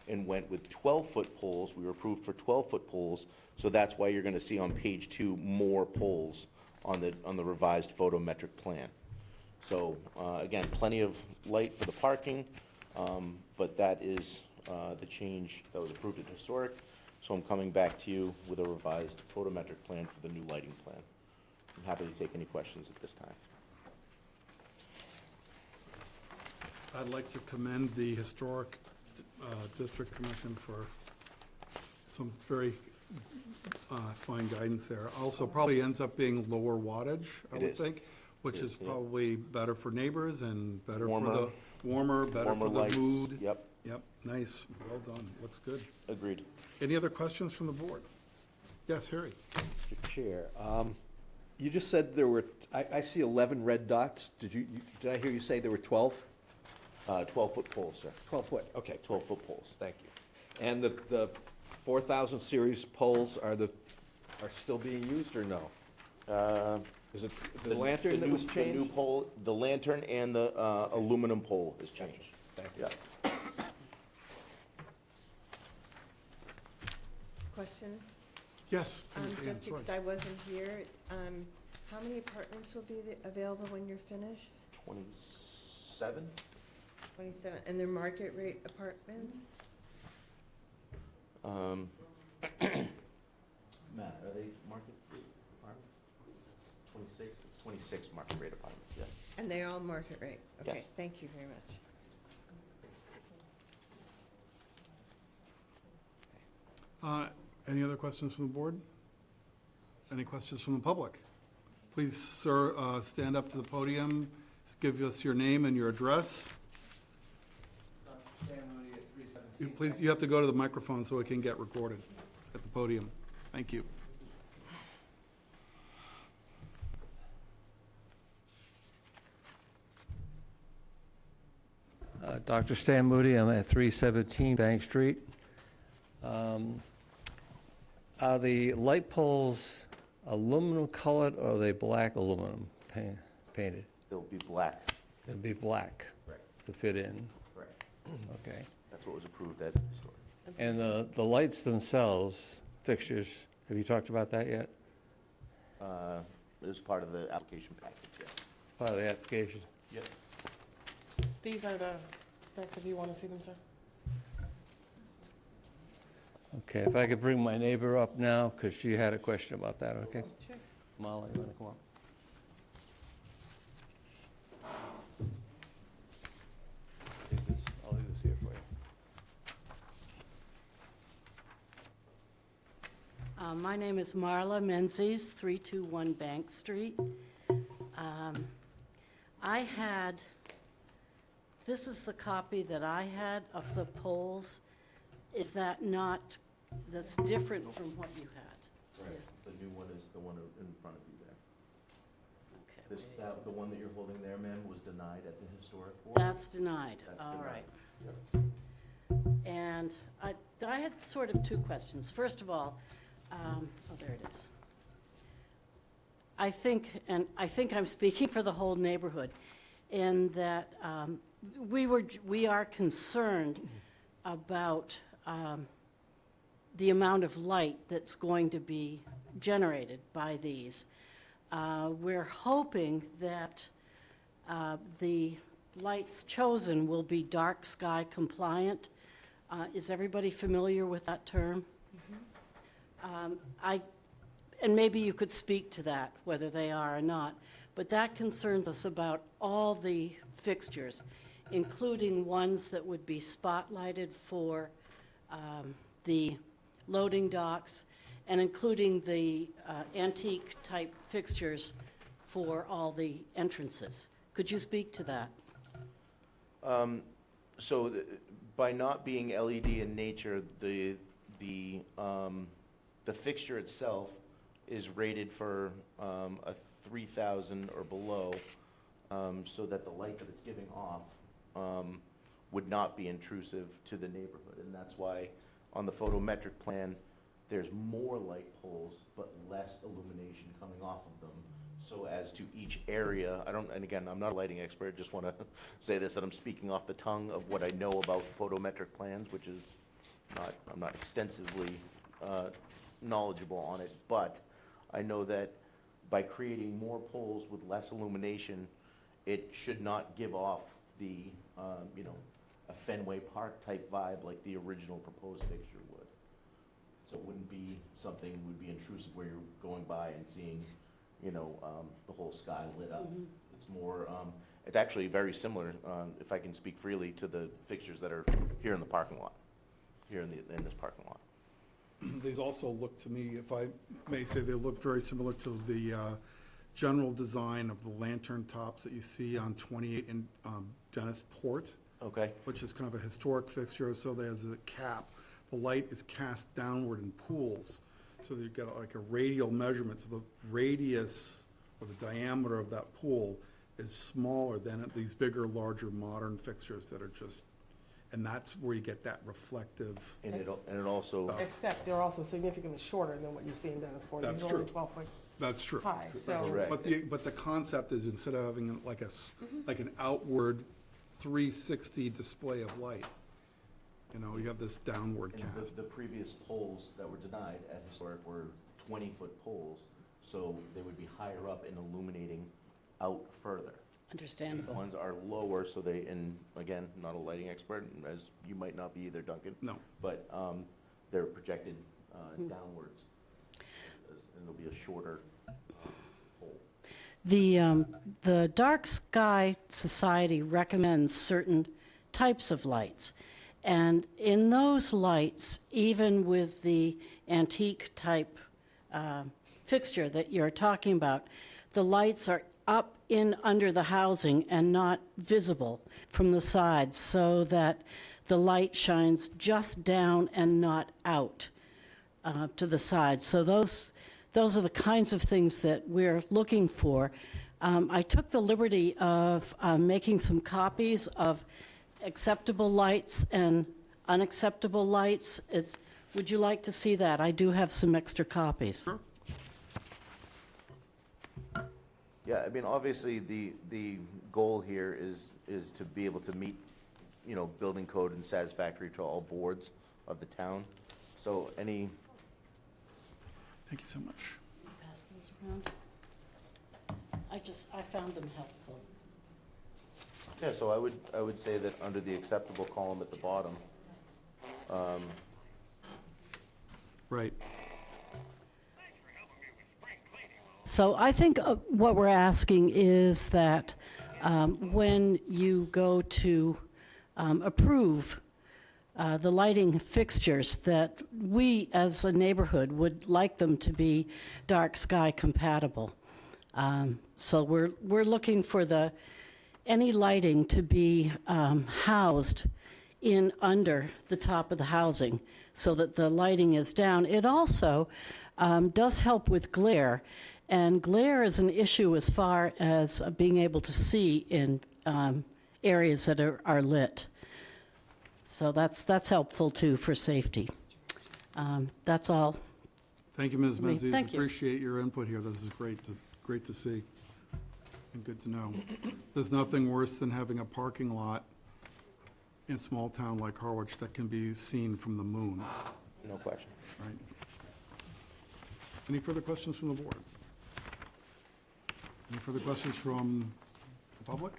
and went with 12-foot poles. We were approved for 12-foot poles, so that's why you're going to see on page 2 more poles on the revised photometric plan. So again, plenty of light for the parking, but that is the change that was approved at historic. So I'm coming back to you with a revised photometric plan for the new lighting plan. I'm happy to take any questions at this time. I'd like to commend the Historic District Commission for some very fine guidance there. Also, probably ends up being lower wattage, I It would is. think, which It is is, yeah. probably better for neighbors and better for Warmer. the, better for Warmer the lights. mood. Yep, Yep, nice, well done, looks good. agreed. Any other questions from the board? Yes, Harry? Mr. Chair, you just said there were, I see 11 red dots. Did I hear you say there were 12? 12-foot poles, sir. 12 foot, okay. 12-foot poles. Thank you. And the 4,000 series poles are still being used or no? Is it the lantern that was The new changed? pole, the lantern and the aluminum pole is changed. Thank you. Yeah. Question? Yes. please, Ann, Just sorry. because I wasn't here, how many apartments will be available when you're finished? 27? 27, and they're market rate apartments? Matt, are they market rate apartments? 26, it's 26 market rate apartments, yeah. And they're all market rate? Okay, Yes. thank you very much. Any other questions from the board? Any questions from the public? Please, sir, stand up to the podium, give us your name and your address. Please, you have to go to the microphone so it can get recorded at the podium. Thank you. Dr. Stan Moody, I'm at 317 Bank Street. Are the light poles aluminum colored or are they black aluminum painted? They'll be black. It'd be black Right. to fit in, Correct. okay. That's what was approved at historic. And the lights themselves, fixtures, have you talked about that yet? It was part of the application package, yes. It's part of the application. Yep. These are the specs if you want to see them, sir. Okay, if I could bring my neighbor up now, because she had a question about that, okay? Sure. Molly, you want to come up? I'll leave this here for you. My name is Marla Menzies, 321 Bank Street. I had this is the copy that I had of the poles. Is that not, that's different from what you had? Right, the new one is the one in front of you there. Okay. This, the one that you're holding there, ma'am, was denied at the historic board. That's denied, That's all denied. right. Yep. And I had sort of two questions. First of all, oh, there it is. I think I'm speaking for the whole neighborhood, in that we are concerned about the amount of light that's going to be generated by these. We're hoping that the lights chosen will be dark sky compliant. Is everybody familiar with that term? And maybe you could speak to that, whether they are or not, but that concerns us about all the fixtures, including ones that would be spotlighted for the loading docks, and including the antique-type fixtures for all the entrances. Could you speak to that? So by not being LED in nature, the fixture itself is rated for a 3,000 or below, so that the light that it's giving off would not be intrusive to the neighborhood. And that's why on the photometric plan, there's more light poles, but less illumination coming off of them. So as to each area, and again, I'm not a lighting expert, just want to say this, that I'm speaking off the tongue of what I know about photometric plans, which is I'm not extensively knowledgeable on it, but I know that by creating more poles with less illumination, it should not give off the, a Fenway Park type vibe like the original proposed fixture would. So it wouldn't be something would be intrusive where you're going by and seeing, the whole sky lit up. Mhm. It's more, it's actually very similar, if I can speak freely, to the fixtures that are here in the parking lot, here in this parking lot. These also look to me, if I may say, they look very similar to the general design of the lantern tops that you see on 28 in Dennis Port, Okay. which is kind of a historic fixture, so there's a cap. The light is cast downward in pools, so that you've got like a radial measurement, so the radius or the diameter of that pool is smaller than these bigger, larger, modern fixtures that are just, and that's where you get that reflective. And it also, Except they're also significantly shorter than what you see in Dennis Ford. That's These are only true. 12 foot That's true. high, so. correct. But the concept is, instead of having like like an outward 360 display of light, you have this downward And cast. the previous poles that were denied at historic were 20-foot poles, so they would be higher up and illuminating out further. These Understandable. ones are lower, so they, and again, not a lighting expert, as you might not be either, Duncan, No, but they're projected downwards, and there'll be a shorter pole. The Dark Sky Society recommends certain types of lights. And in those lights, even with the antique type fixture that you're talking about, the lights are up in under the housing and not visible from the sides, so that the light shines just down and not out to the sides. So those are the kinds of things that we're looking for. I took the liberty of making some copies of acceptable lights and unacceptable lights. Would you like to see that? I do have some extra copies. Sure. Yeah, I mean, obviously, the goal here is to be able to meet, building code and satisfactory to all boards of the town. So any, thank you so much. Pass those around. I found them helpful. yeah, so I would say that under the acceptable column at the bottom, Right. So I think what we're asking is that when you go to approve the lighting fixtures, that we as a neighborhood would like them to be dark sky compatible. So we're looking for the any lighting to be housed in under the top of the housing so that the lighting is down. It also does help with glare, and glare is an issue as far as being able to see in areas that are lit. So that's helpful too for safety. That's all. Thank you, Ms. Menzies. Thank you. Appreciate your input here. This is great to see and good to know. There's nothing worse than having a parking lot in a small town like Harwich that can be seen from the moon, No question. right? Any further questions from the board? Any further questions from the public?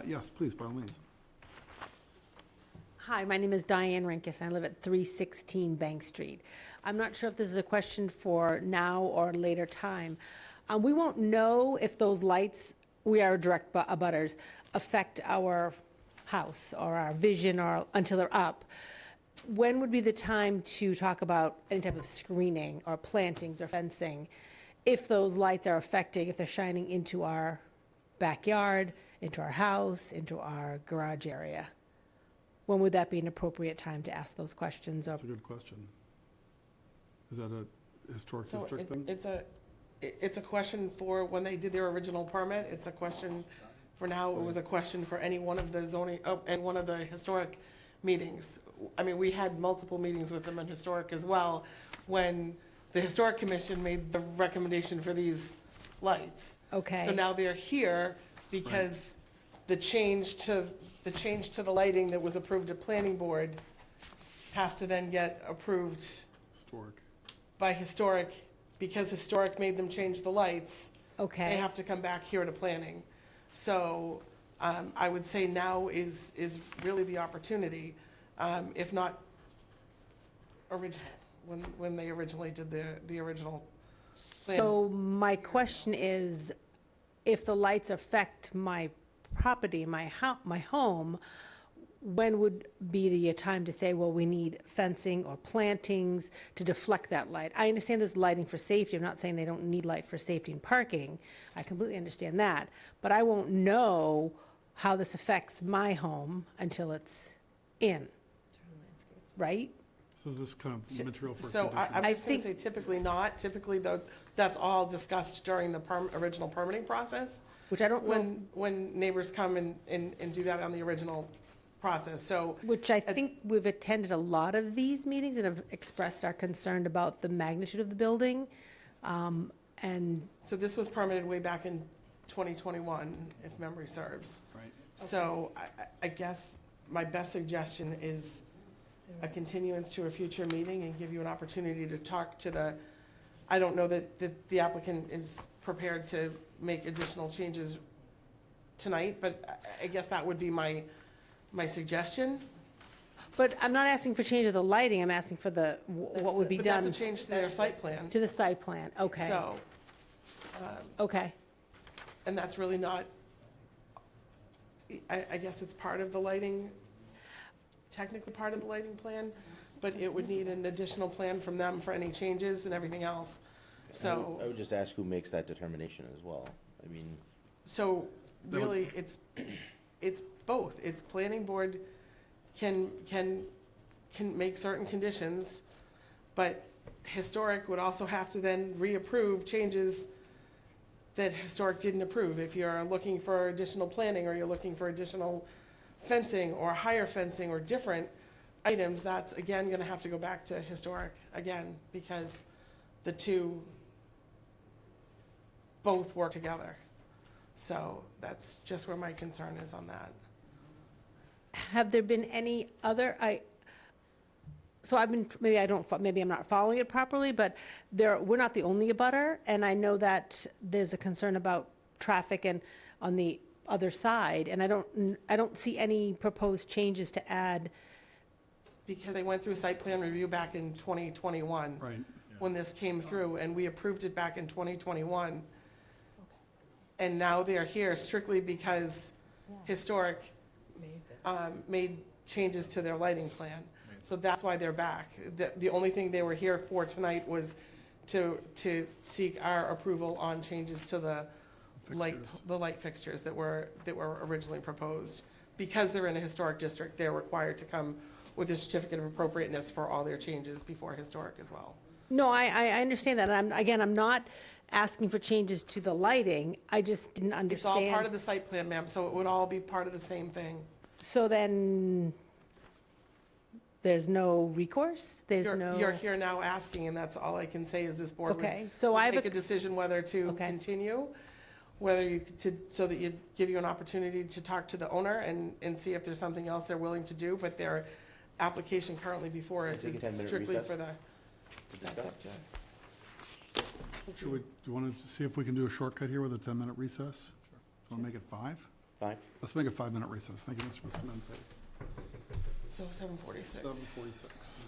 Yes, please, by all means. Hi, my name is Diane Rinkus. I live at 316 Bank Street. I'm not sure if this is a question for now or later time. We won't know if those lights, we are direct abutters, affect our house or our vision or until they're up. When would be the time to talk about any type of screening or plantings or fencing if those lights are affecting, if they're shining into our backyard, into our house, into our garage area? When would that be an appropriate time to ask those questions? Or That's a good question. Is that a historic So district thing? it's a question for when they did their original permit. It's a question for now. It was a question for any one of the zoning, and one of the historic meetings. I mean, we had multiple meetings with them in historic as well, when the Historic Commission made the recommendation for these lights. Okay. So now they're here because the change to the lighting that was approved at Planning Board has to then get approved Historic. by Historic, because Historic made them change the lights. Okay. They have to come back here to planning. So I would say now is really the opportunity, if not original, when they originally did the original plan. So my question is, if the lights affect my property, my home, when would be the time to say, well, we need fencing or plantings to deflect that light? I understand there's lighting for safety. I'm not saying they don't need light for safety and parking. I completely understand that. But I won't know how this affects my home until it's in, right? So is this kind of material for So condition? I'm I just going to say think- typically not. Typically, though, that's all discussed during the original permitting process, Which I don't know, when neighbors come and do that on the original process. So which I think we've attended a lot of these meetings and have expressed our concern about the magnitude of the building. And So this was permitted way back in 2021, if memory serves. Right. So I guess my best suggestion is a continuance to a future meeting and give you an opportunity to talk to I don't know that the applicant is prepared to make additional changes tonight, but I guess that would be my suggestion. But I'm not asking for change of the lighting, I'm asking for what would be But done that's a change to their site plan. to the site plan, okay, So, okay. and that's really not, I guess it's part of the lighting, technically part of the lighting plan, but it would need an additional plan from them for any changes and everything else. So, I would just ask who makes that determination as well. I mean, so really, it's both. It's planning board can make certain conditions, but historic would also have to then reapprove changes that historic didn't approve. If you're looking for additional planning, or you're looking for additional fencing or higher fencing or different items, that's again gonna have to go back to historic again, because the two both work together. So that's just where my concern is on that. Have there been any other, so I've been, maybe I'm not following it properly, but we're not the only abutter, and I know that there's a concern about traffic and on the other side, and I don't see any proposed changes to add. Because they went through site plan review back in 2021. Right. When this came through, and we approved it back in 2021. And now they're here strictly because historic made changes to their lighting plan. So that's why they're back. The only thing they were here for tonight was to seek our approval on changes to the Fixtures. the light fixtures that were originally proposed. Because they're in a historic district, they're required to come with a certificate of appropriateness for all their changes before historic as well. No, I understand that. And I'm not asking for changes to the lighting. I just didn't It's all part of understand. the site plan, ma'am, so it would all be part of the same thing. So then, there's no recourse? There's no? You're here now asking, and that's all I can say is this board would Okay, so would I have make a- a decision whether to Okay. continue, whether you, so that you give you an opportunity to talk to the owner and see if there's something else they're willing to do, but their application currently before us Take a is 10-minute strictly recess for the, to that's discuss. up to. Do you want to see if we can do a shortcut here with a 10-minute recess? Want to make it 5? 5? Let's make a 5-minute recess. Thank you, Mr. Busman. So 7:46. 7:46.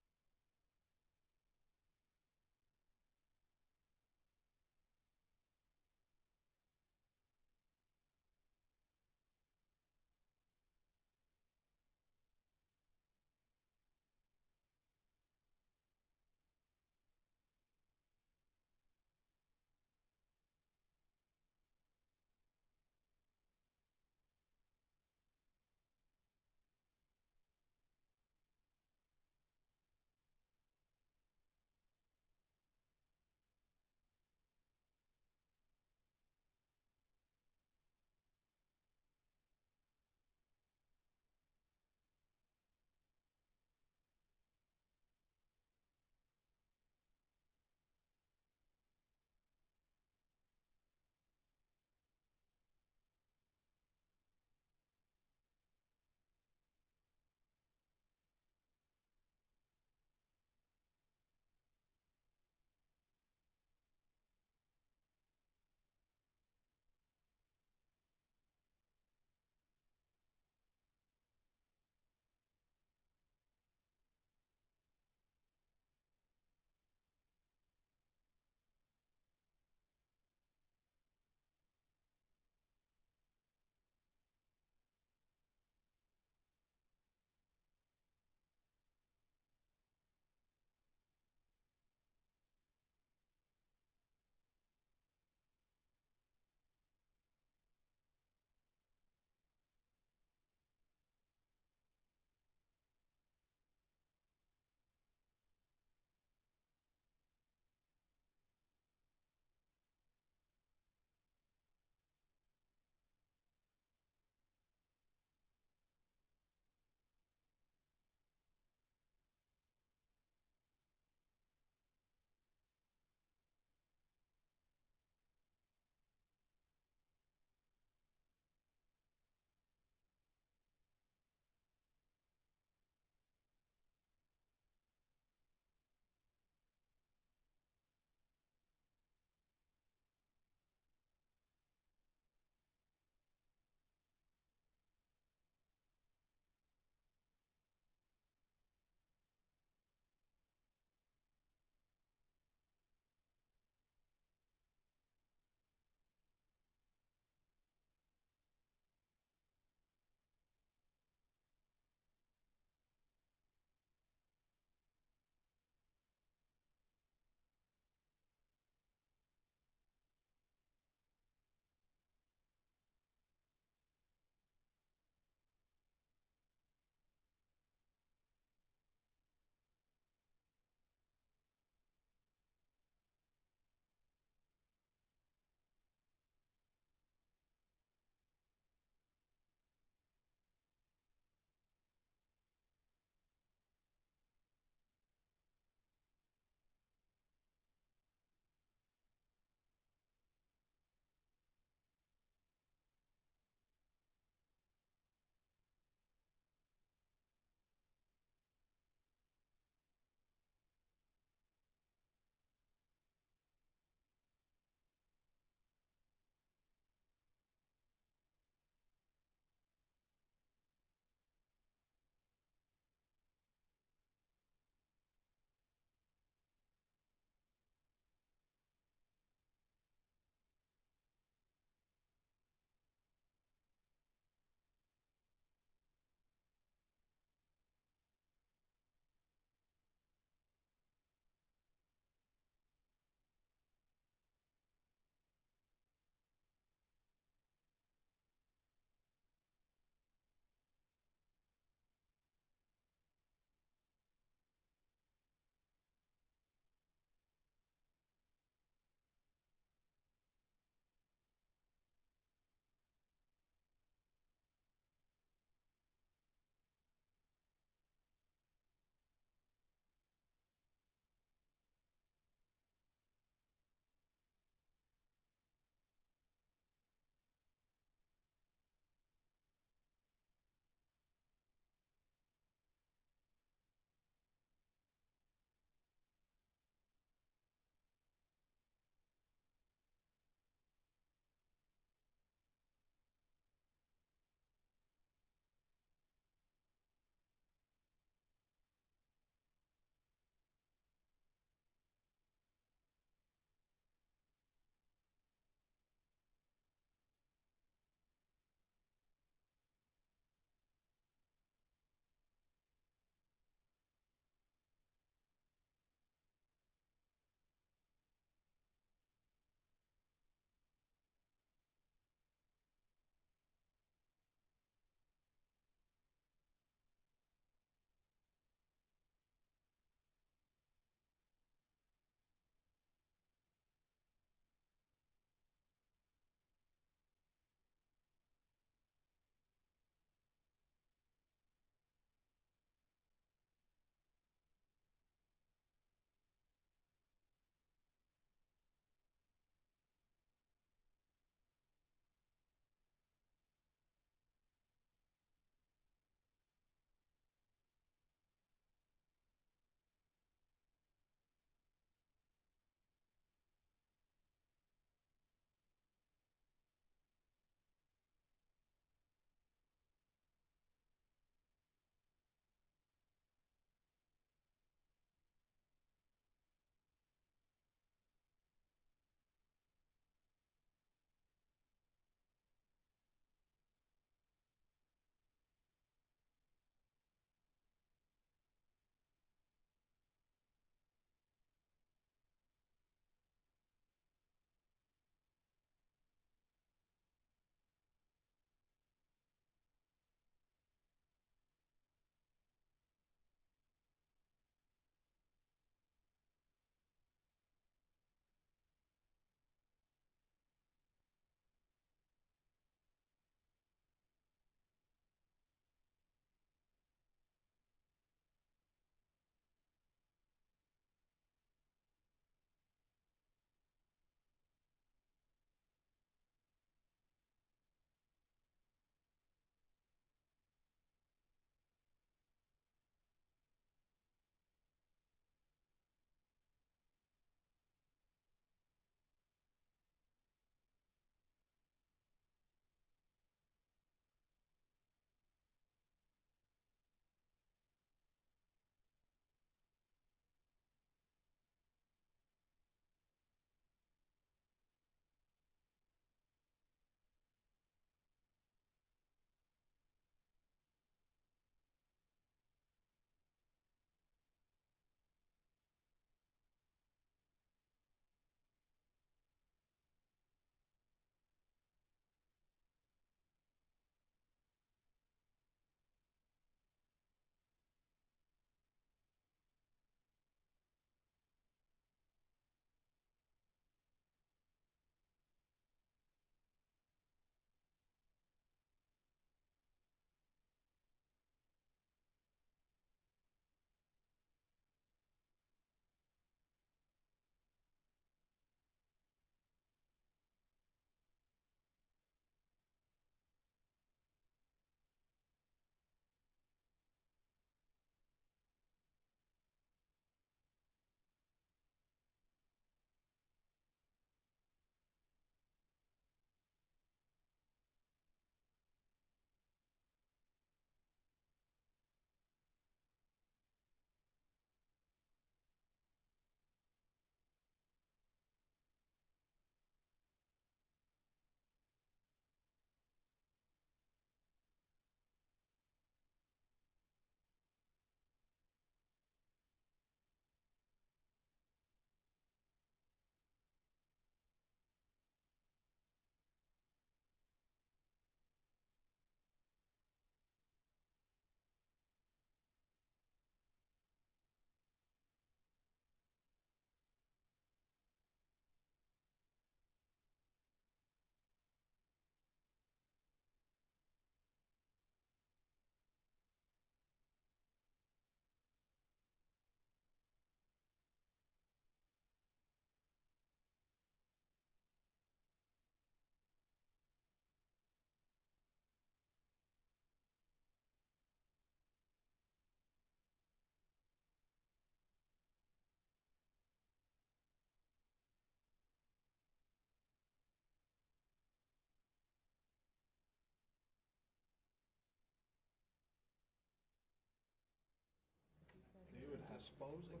disposing of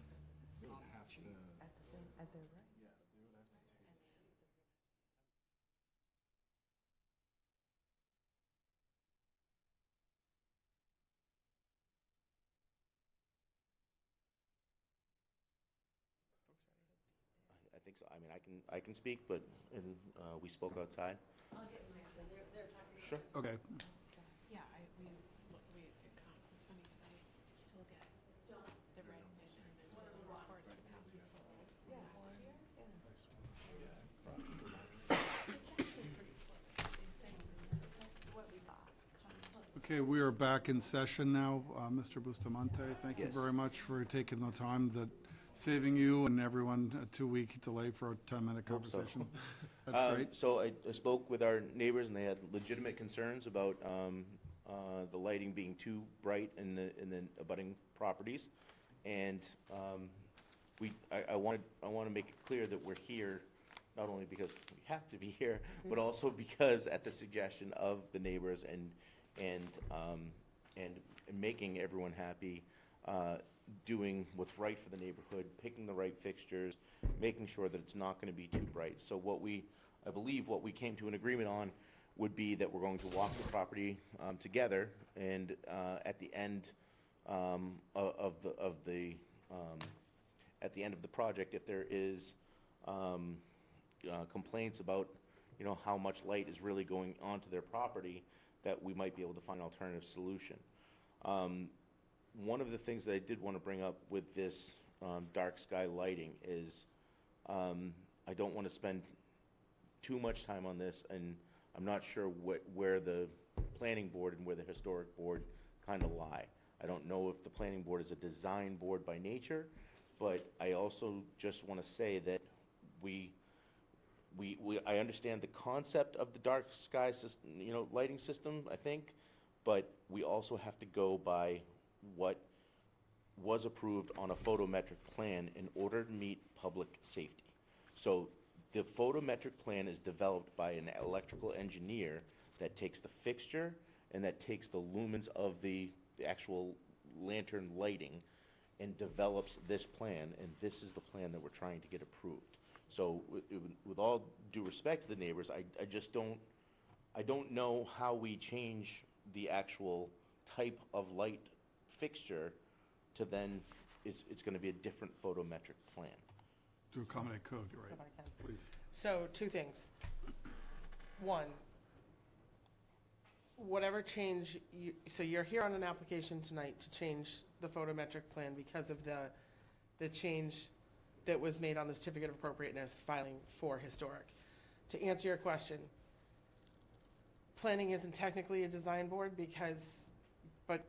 stuff. They would have to, At the same, at their right. yeah, they would have to take. I think so. I mean, I can speak, but, and, we spoke outside. Sure. Okay. Yeah, we get comps, it's funny, because I still get the red mission, there's reports for the house we sold. Yeah. It's actually pretty close, they say what we bought. Okay, we are back in session now. Mr. Bustamante, thank you Yes. very much for taking the time, saving you and everyone a 2-week delay for a 10-minute Hope so. conversation. That's great. So I spoke with our neighbors, and they had legitimate concerns about the lighting being too bright in the abutting properties. And I want to make it clear that we're here, not only because we have to be here, but also because at the suggestion of the neighbors and making everyone happy, doing what's right for the neighborhood, picking the right fixtures, making sure that it's not going to be too bright. So I believe what we came to an agreement on would be that we're going to walk the property together, and at the end of the project, if there is complaints about, how much light is really going onto their property, that we might be able to find an alternative solution. One of the things that I did want to bring up with this dark sky lighting is I don't want to spend too much time on this, and I'm not sure where the planning board and where the historic board kind of lie. I don't know if the planning board is a design board by nature, but I also just want to say that I understand the concept of the dark sky system, lighting system, I think, but we also have to go by what was approved on a photometric plan in order to meet public safety. So the photometric plan is developed by an electrical engineer that takes the fixture and that takes the lumens of the actual lantern lighting and develops this plan, and this is the plan that we're trying to get approved. So with all due respect to the neighbors, I don't know how we change the actual type of light fixture to then, it's going to be a different photometric plan. To accommodate code, right? If I can. Please. So, 2 things. One, whatever change, so you're here on an application tonight to change the photometric plan because of the change that was made on the certificate of appropriateness filing for historic. To answer your question, planning isn't technically a design board but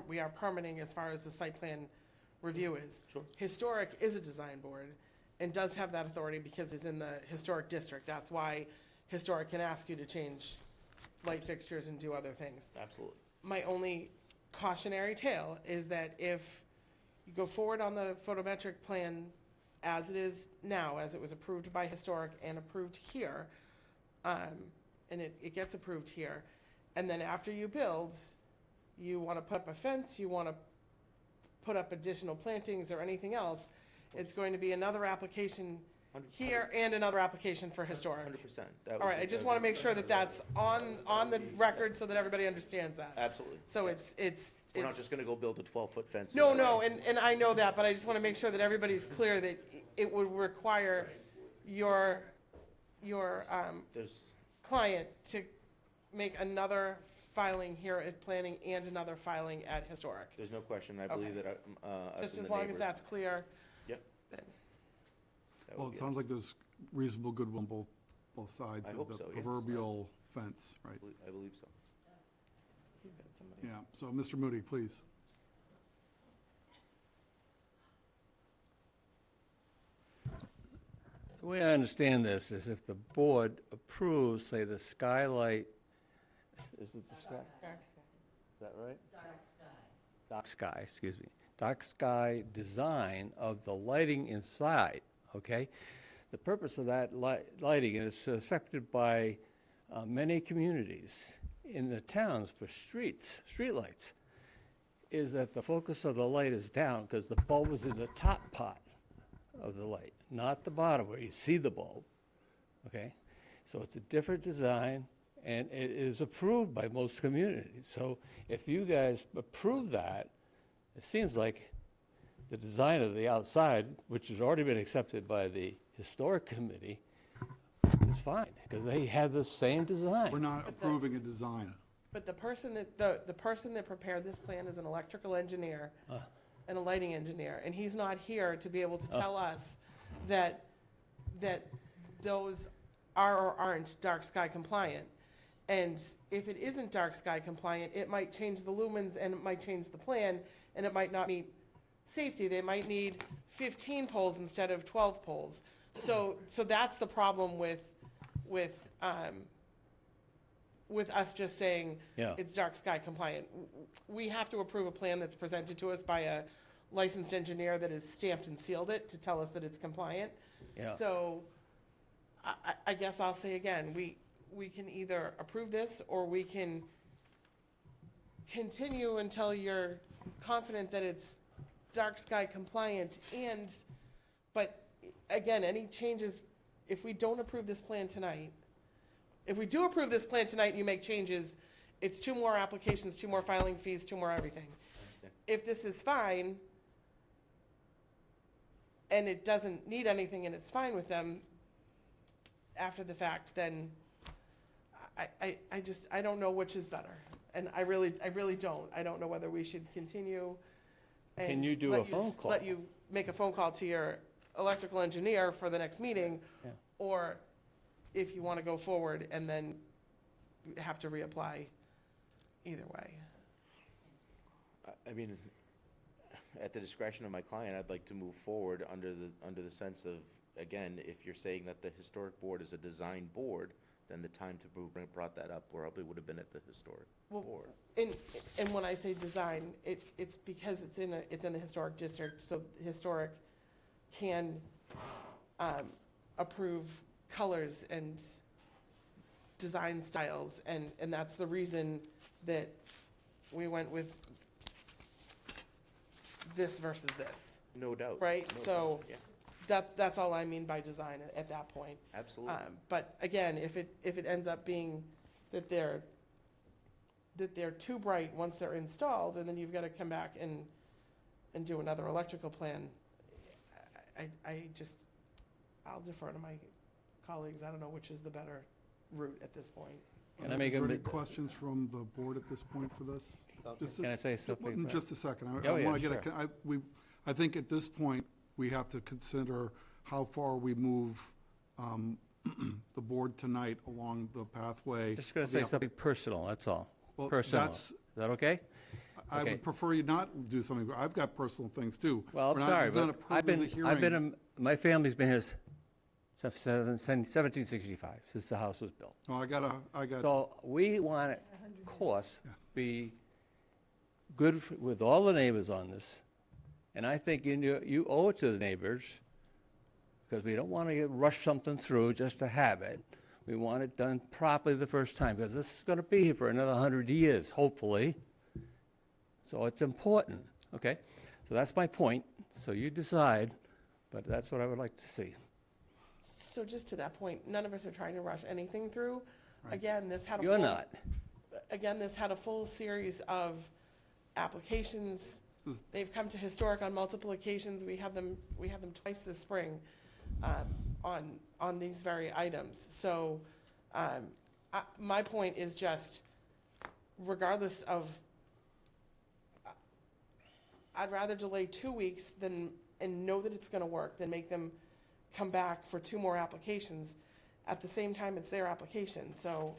we are permitting as far as the site plan review is. Sure. Historic is a design board and does have that authority because it's in the historic district. That's why historic can ask you to change light fixtures and do other things. Absolutely. My only cautionary tale is that if you go forward on the photometric plan as it is now, as it was approved by historic and approved here, and it gets approved here, and then after you build, you want to put up a fence, you want to put up additional plantings or anything else, it's going to be another application here and another application for historic. 100%. All right, I just want to make sure that that's on the record so that everybody understands that. Absolutely. So Yes. We're not just going to go build a 12-foot fence. No, and I know that, but I just want to make sure that everybody's clear that it would require your There's, client to make another filing here at planning and another filing at historic. there's no question. I believe that us Just and as the long as neighbors- that's clear, Yep. then. that Well, would it be sounds like there's reasonable goodwill on both sides I of hope the so, yeah. proverbial fence, right? I believe so. You've got somebody. Yeah, so Mr. Moody, please. The way I understand this is if the board approves, say, the skylight, is it the sky? Is that right? Dark sky, excuse me. Dark sky design of the lighting inside, okay? The purpose of that lighting is accepted by many communities in the towns for streetlights. is that the focus of the light is down because the bulb is in the top part of the light, not the bottom where you see the bulb, okay? So it's a different design, and it is approved by most communities. So if you guys approve that, it seems like the design of the outside, which has already been accepted by the historic committee, is fine, because they have the same design. We're not approving a design. But the person that, the person that prepared this plan is an electrical engineer and a lighting engineer, and he's not here to be able to tell us that those are or aren't dark sky compliant. And if it isn't dark sky compliant, it might change the lumens and it might change the plan, and it might not meet safety. They might need 15 poles instead of 12 poles. So that's the problem with us just saying Yeah. it's dark sky compliant. We have to approve a plan that's presented to us by a licensed engineer that has stamped and sealed it to tell us that it's compliant. Yeah. So I guess I'll say again, we can either approve this, or we can continue until you're confident that it's dark sky compliant. But again, any changes, if we don't approve this plan tonight, if we do approve this plan tonight and you make changes, it's 2 more applications, 2 more filing fees, 2 more everything. If this is fine, and it doesn't need anything and it's fine with them after the fact, then I don't know which is better. And I really don't. I don't know whether we should continue and Can you do let a phone call? Let you make a phone call to your electrical engineer for the next meeting, Yeah. or if you want to go forward and then have to reapply. Either way. I mean, at the discretion of my client, I'd like to move forward under the sense of, again, if you're saying that the historic board is a design board, then the time to brought that up probably would have been at the historic board. And when I say design, it's because it's in the historic district, so historic can approve colors and design styles, and that's the reason that we went with this versus this, No doubt. right? No So doubt, yeah. that's all I mean by design at that point. Absolutely. But again, if it ends up being that they're too bright once they're installed, and then you've got to come back and do another electrical plan, I'll defer to my colleagues. I don't know which is the better route at this point. Can I make Are a there any bit- questions from the board at this point for this? Just a- Can I say something? Just a second. Oh, I yeah, want to get sure. I think at this point, we have to consider how far we move the board tonight along the pathway. Just going of to the say app- something personal, that's all. Well, Personal. that's- Is that okay? I Okay. would prefer you not do something, I've got personal things too. Well, I'm We're not- sorry, it's not but approved as a I've been, hearing. my family's been here since 1765, since the house was built. Well, I got, So we want it, of course, be good with all the neighbors on this. And I think you owe it to the neighbors, because we don't want to rush something through just to have it. We want it done properly the first time, because this is going to be here for another 100 years, hopefully. So it's important, okay? So that's my point. So you decide, but that's what I would like to see. So just to that point, none of us are trying to rush anything through. Again, this had a You're full- not. Again, this had a full series of applications. They've come to historic on multiple occasions. We have them twice this spring on these very items. So my point is just, regardless of, I'd rather delay 2 weeks and know that it's gonna work than make them come back for 2 more applications. At the same time, it's their application, so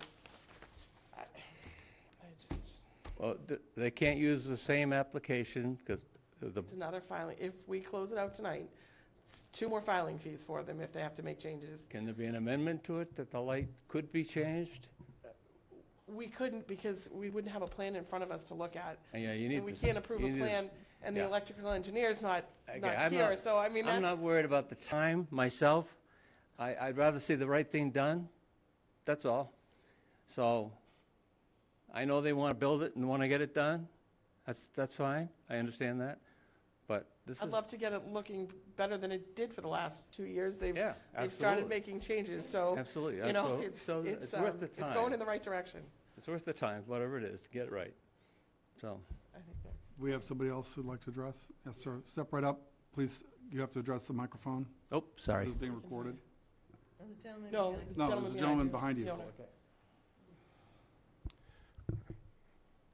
I just, Well, they can't use the same application, because the, it's another filing. If we close it out tonight, it's 2 more filing fees for them if they have to make changes. can there be an amendment to it that the light could be changed? We couldn't, because we wouldn't have a plan in front of us to look at. Yeah, you need. And we this- can't approve you a need this- plan, and the yeah. electrical engineer's not Okay, I'm here, not- so I mean, I'm that's, not worried about the time myself. I'd rather see the right thing done, that's all. So, I know they want to build it and want to get it done. That's fine, I understand that, but this is. I'd love to get it looking better than it did for the last 2 years. They've Yeah, They've started absolutely. making changes, so. Absolutely, You know, absolutely. So it's worth the it's going time. in the right direction. It's worth the time, whatever it is, to get it right. So, I think that. We have somebody else who'd like to address? Yes, sir. Step right up, please. You have to address the microphone. oh, sorry. This is being recorded. No, No, there's a gentleman behind you. The owner.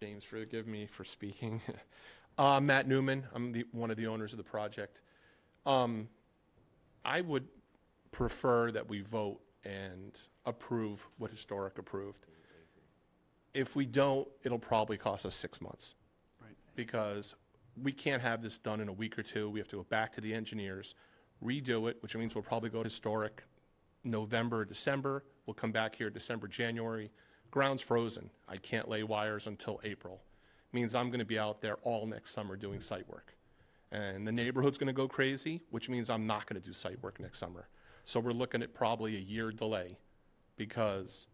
James, forgive me for speaking. Matt Newman, I'm one of the owners of the project. I would prefer that we vote and approve what Historic approved. If we don't, it'll probably cost us 6 months. Right. Because we can't have this done in a week or two. We have to go back to the engineers, redo it, which means we'll probably go to Historic November, December. We'll come back here December, January. Ground's frozen. I can't lay wires until April. Means I'm going to be out there all next summer doing site work. And the neighborhood's going to go crazy, which means I'm not going to do site work next summer. So we're looking at probably a year delay because,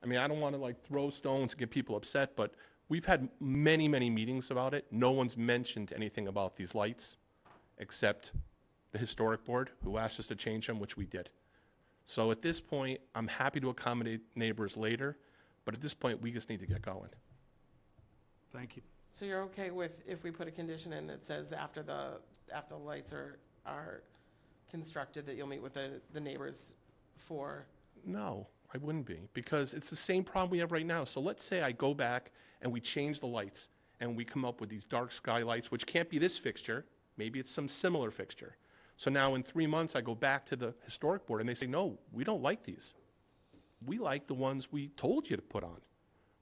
I mean, I don't want to like throw stones and get people upset, but we've had many, many meetings about it. No one's mentioned anything about these lights except the historic board who asked us to change them, which we did. So at this point, I'm happy to accommodate neighbors later, but at this point, we just need to get going. Thank you. So you're okay with if we put a condition in that says after the lights are constructed, that you'll meet with the neighbors for? No, I wouldn't be, because it's the same problem we have right now. So let's say I go back and we change the lights, and we come up with these dark sky lights, which can't be this fixture, maybe it's some similar fixture. So now in 3 months, I go back to the historic board, and they say, no, we don't like these. We like the ones we told you to put on.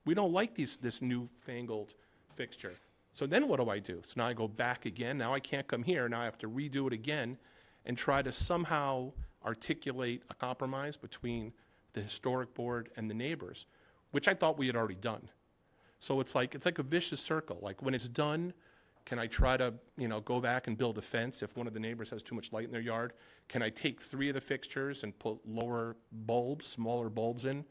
We don't like this newfangled fixture. So then what do? So now I go back again. Now I can't come here. Now I have to redo it again and try to somehow articulate a compromise between the historic board and the neighbors, which I thought we had already done. So it's like a vicious circle. Like when it's done, can I try to, go back and build a fence if one of the neighbors has too much light in their yard? Can I take 3 of the fixtures and put lower bulbs, smaller bulbs in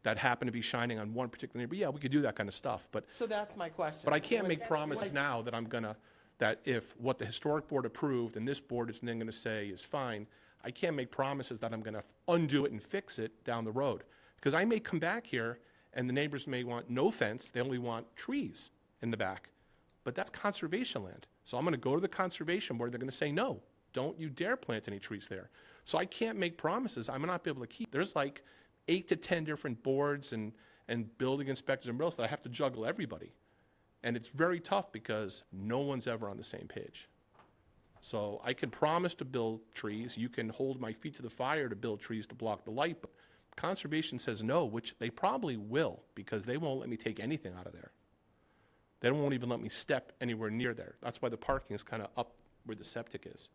that happen to be shining on one particular neighbor? Yeah, we could do that kind of stuff, but So that's my question. I can't make promises now that that if what the historic board approved and this board is then gonna say is fine, I can't make promises that I'm gonna undo it and fix it down the road. Because I may come back here and the neighbors may want no fence, they only want trees in the back. But that's conservation land. So I'm gonna go to the conservation board, they're gonna say, no, don't you dare plant any trees there. So I can't make promises I'm not be able to keep. There's like 8 to 10 different boards and building inspectors and else that I have to juggle everybody. And it's very tough because no one's ever on the same page. So I can promise to build trees, you can hold my feet to the fire to build trees to block the light, but conservation says no, which they probably will, because they won't let me take anything out of there. They won't even let me step anywhere near there. That's why the parking is kind of up where the septic is.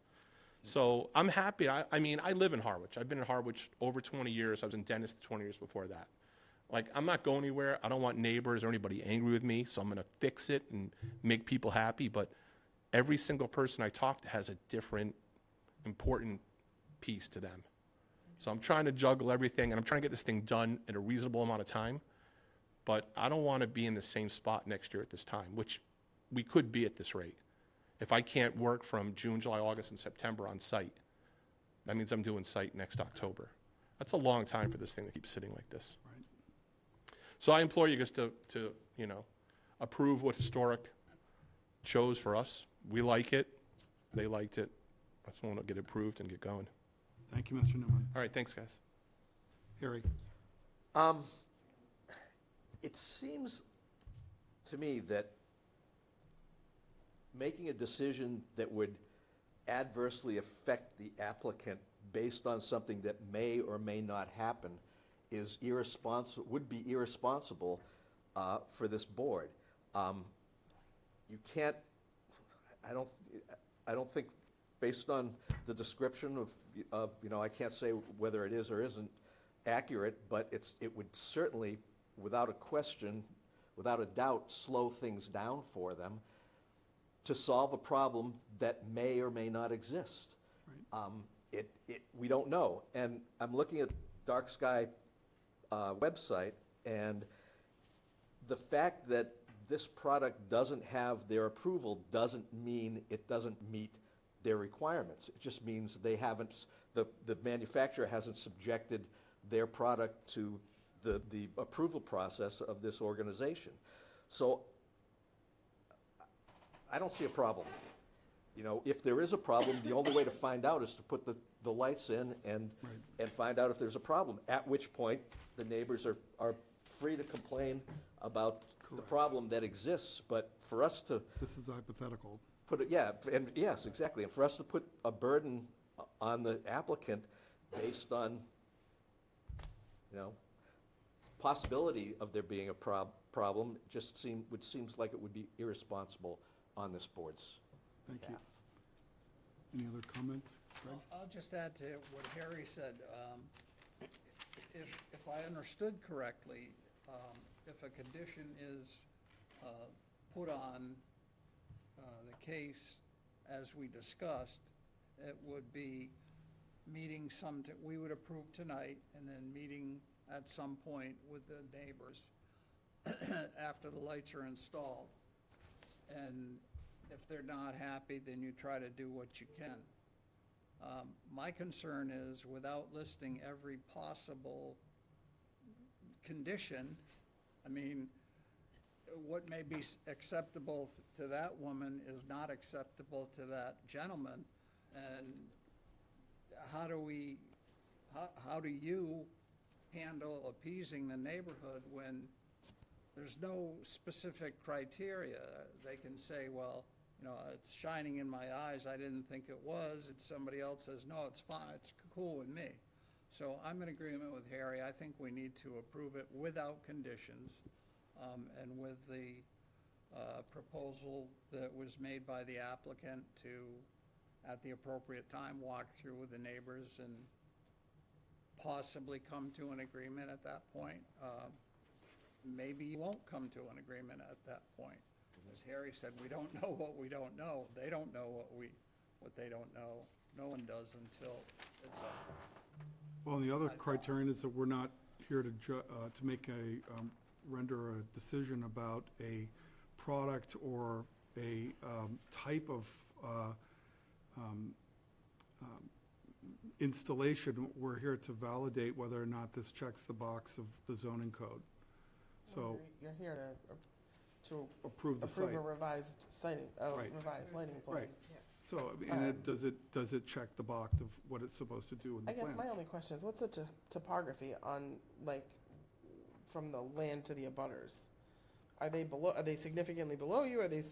So I'm happy. I mean, I live in Harwich. I've been in Harwich over 20 years. I was in Dennis 20 years before that. Like, I'm not going anywhere. I don't want neighbors or anybody angry with me, so I'm going to fix it and make people happy. But every single person I talk to has a different important piece to them. So I'm trying to juggle everything, and I'm trying to get this thing done in a reasonable amount of time. But I don't want to be in the same spot next year at this time, which we could be at this rate. If I can't work from June, July, August, and September on site, that means I'm doing site next October. That's a long time for this thing to keep sitting like this. Right. So I implore you guys to approve what Historic chose for us. We like it. They liked it. Let's want to get approved and get going. Thank you, Mr. Newman. All right, thanks, guys. Harry? It seems to me that making a decision that would adversely affect the applicant based on something that may or may not happen is irresponsible, would be irresponsible for this board. You can't, I don't think, based on the description of I can't say whether it is or isn't accurate, but it would certainly, without a question, without a doubt, slow things down for them to solve a problem that may or may not exist. Right. We don't know. And I'm looking at Dark Sky website, and the fact that this product doesn't have their approval doesn't mean it doesn't meet their requirements. It just means they haven't, the manufacturer hasn't subjected their product to the approval process of this organization. So I don't see a problem. You know, if there is a problem, the only way to find out is to put the lights in and find out if there's a problem, at which point the neighbors are free to complain about the problem that exists, but for us to This is hypothetical. put it, yeah, and yes, exactly, and for us to put a burden on the applicant based on, you know, possibility of there being a problem, just seems like it would be irresponsible on this board's. Thank you. Any other comments, Greg? I'll just add to what Harry said. If I understood correctly, if a condition is put on the case as we discussed, it would be meeting we would approve tonight, and then meeting at some point with the neighbors after the lights are installed. And if they're not happy, then you try to do what you can. My concern is, without listing every possible condition, I mean, what may be acceptable to that woman is not acceptable to that gentleman. And how do you handle appeasing the neighborhood when there's no specific criteria? They can say, well, you know, it's shining in my eyes, I didn't think it was. It's somebody else says, no, it's fine, it's cool with me. So I'm in agreement with Harry. I think we need to approve it without conditions, and with the proposal that was made by the applicant to, at the appropriate time, walk through with the neighbors and possibly come to an agreement at that point. Maybe you won't come to an agreement at that point. As Harry said, we don't know what we don't know. They don't know what they don't know. No one does until it's up. Well, and the other criterion is that we're not here to make render a decision about a product or a type of installation. We're here to validate whether or not this checks the box of the zoning code. So You're here to approve the approve site. a revised sighting, Right. revised lighting plan. Right. So, I mean, does it check the box of what it's supposed to do in the I plan? guess my only question is, what's the topography on, like, from the land to the abutters? Are they significantly below you? Are they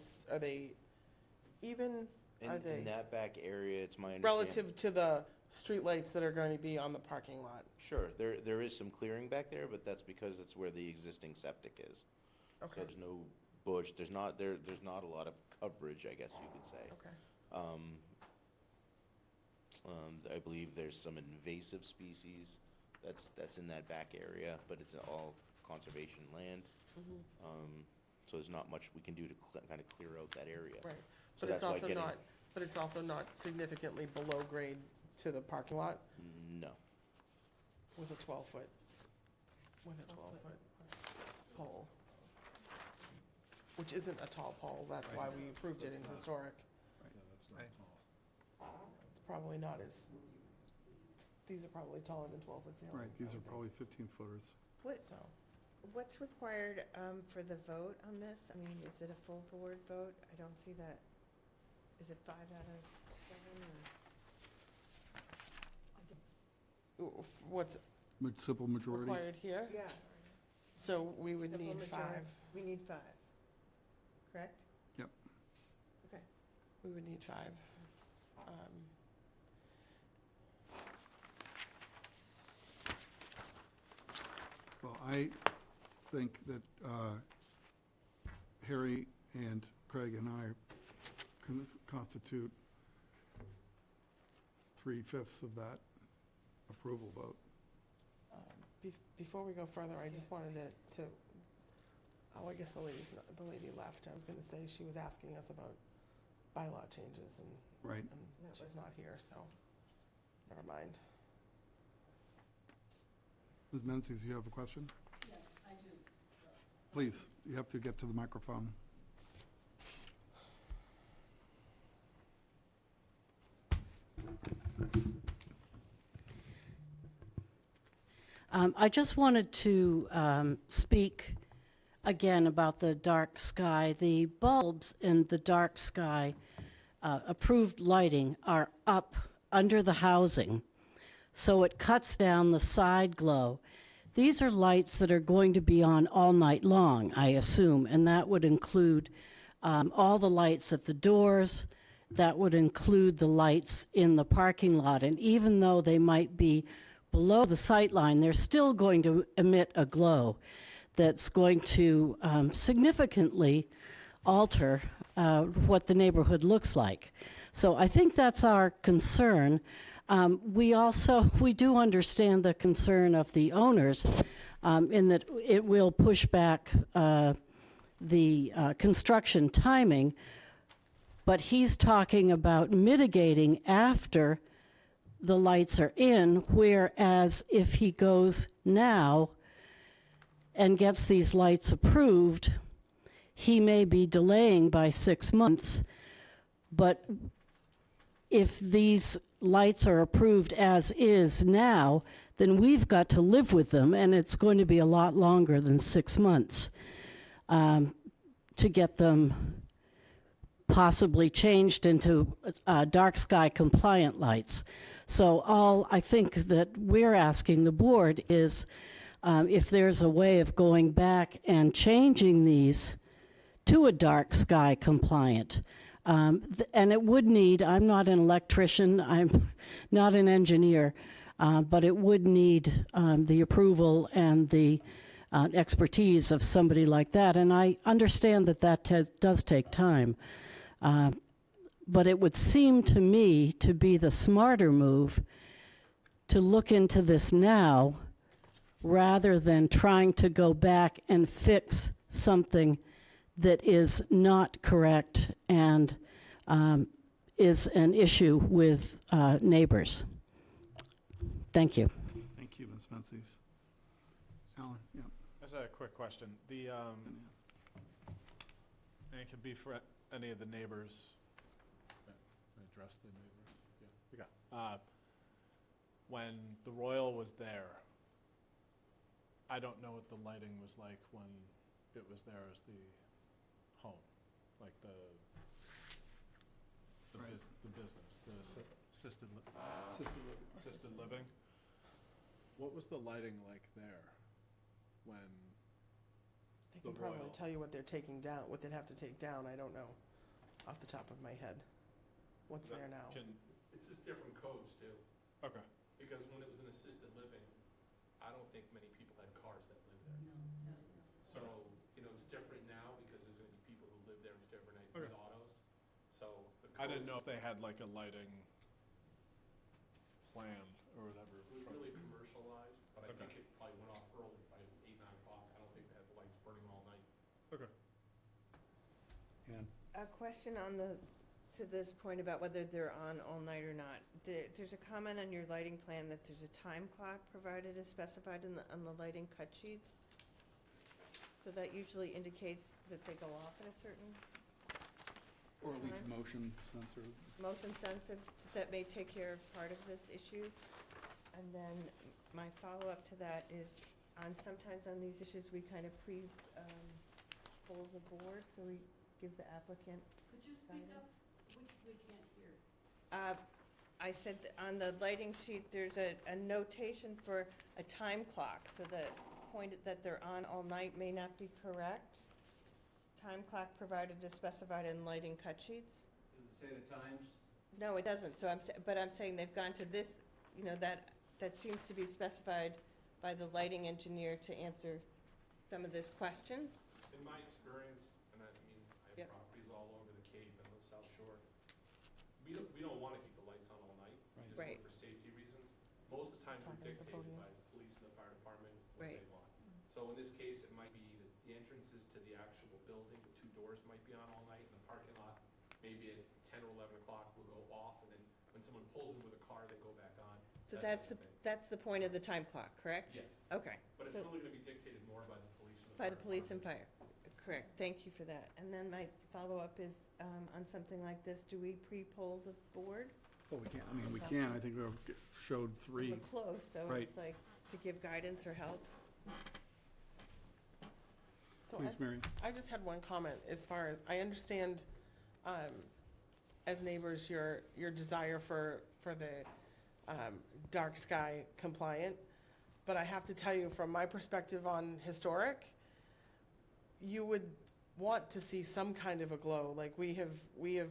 even? Are In they that back area, it's my understanding. relative to the streetlights that are going to be on the parking lot? Sure, there is some clearing back there, but that's because it's where the existing septic is. So Okay, there's no bush, there's not a lot of coverage, I guess you could say. okay. I believe there's some invasive species that's in that back area, but it's all conservation land. So there's not much we can do to kind of clear out that area. Right, So but it's that's why also getting- not, but it's also not significantly below grade to the parking lot No, with a 12-foot, pole. Which isn't a tall pole, that's why we approved it in historic. It's probably not as, these are probably taller than 12-foot ceilings. Right, these are probably 15-footers. So, What's required for the vote on this? I mean, is it a full board vote? I don't see that. Is it 5 out of 7 or? what's Simple majority. required here? Yeah. So we would Simple need majority. 5. We need 5, correct? Yep. Okay. We would need 5. Well, I think that Harry and Craig and I can constitute 3/5 of that approval vote. Before we go further, I just wanted to, oh, I guess the lady left. I was going to say, she was asking us about bylaw changes, and Right. and she's not here, so never mind. Ms. Menzies, you have a question? Yes, I do. Please, you have to get to the microphone. I just wanted to speak again about the dark sky. The bulbs in the dark sky approved lighting are up under the housing, so it cuts down the side glow. These are lights that are going to be on all night long, I assume, and that would include all the lights at the doors. That would include the lights in the parking lot. And even though they might be below the sight line, they're still going to emit a glow that's going to significantly alter what the neighborhood looks like. So I think that's our concern. We do understand the concern of the owners in that it will push back the construction timing, but he's talking about mitigating after the lights are in, whereas if he goes now and gets these lights approved, he may be delaying by 6 months. But if these lights are approved as is now, then we've got to live with them, and it's going to be a lot longer than 6 months to get them possibly changed into dark sky compliant lights. So all I think that we're asking the board is if there's a way of going back and changing these to a dark sky compliant. And it would need, I'm not an electrician, I'm not an engineer, but it would need the approval and the expertise of somebody like that. And I understand that that does take time. But it would seem to me to be the smarter move to look into this now rather than trying to go back and fix something that is not correct and is an issue with neighbors. Thank you. Thank you, Ms. Menzies. Alan, yeah. Just a quick question. And it could be for any of the neighbors. Address the neighbors. Yeah. Okay. When the Royal was there, I don't know what the lighting was like when it was there as the home, like the business, the assisted living. What was the lighting like there when They can the probably Royal? tell you what they're taking down, what they'd have to take down. I don't know off the top of my head what's there now. It's just different codes too, Okay. because when it was an assisted living, I don't think many people had cars that lived there. So, it's different now because there's gonna be people who live there, it's different with Okay. autos. So the I didn't codes- know if they had like a lighting plan or whatever. It was really commercialized, but I Okay. think it probably went off early by 8, 9 o'clock. I don't think they had the lights burning all night. Okay. Ann? A question to this point about whether they're on all night or not. There's a comment on your lighting plan that there's a time clock provided as specified on the lighting cut sheets. So that usually indicates that they go off at a certain Or at least motion sensor. motion sensitive that may take care of part of this issue. And then my follow-up to that is sometimes on these issues, we kind of poll the board, so we give the applicant Could you speak up? We can't hear. I said that on the lighting sheet, there's a notation for a time clock, so the point that they're on all night may not be correct. Time clock provided as specified in lighting cut sheets? Does it say the times? No, it doesn't, so but I'm saying they've gone to this, that seems to be specified by the lighting engineer to answer some of this question. In my experience, and I Yep. have properties all over the Cape and the South Shore, we don't want to keep the lights on all night. We just do Right. it for safety reasons. Most of the time, we're Talking to the dictated podium. by the police and the fire department what Right. they want. So in this case, it might be that the entrances to the actual building, the 2 doors might be on all night, and the parking lot, maybe at 10 or 11 o'clock will go off, and then when someone pulls in with a car, they go back on. So that that's type of thing. the point of the time clock, correct? Yes. Okay. But it's So- really going to be dictated more by the police and the By the police and fire, correct, thank you for that. And then my follow-up is, on something like this, do we pre-poll the board? Well, we can't, I mean, we can, I think we showed three. We're close, so Right. it's like to give guidance or help. So Please, Mary. I just had one comment as far as, I understand, as neighbors, your desire for the dark sky compliant, but I have to tell you, from my perspective on historic, you would want to see some kind of a glow, like we have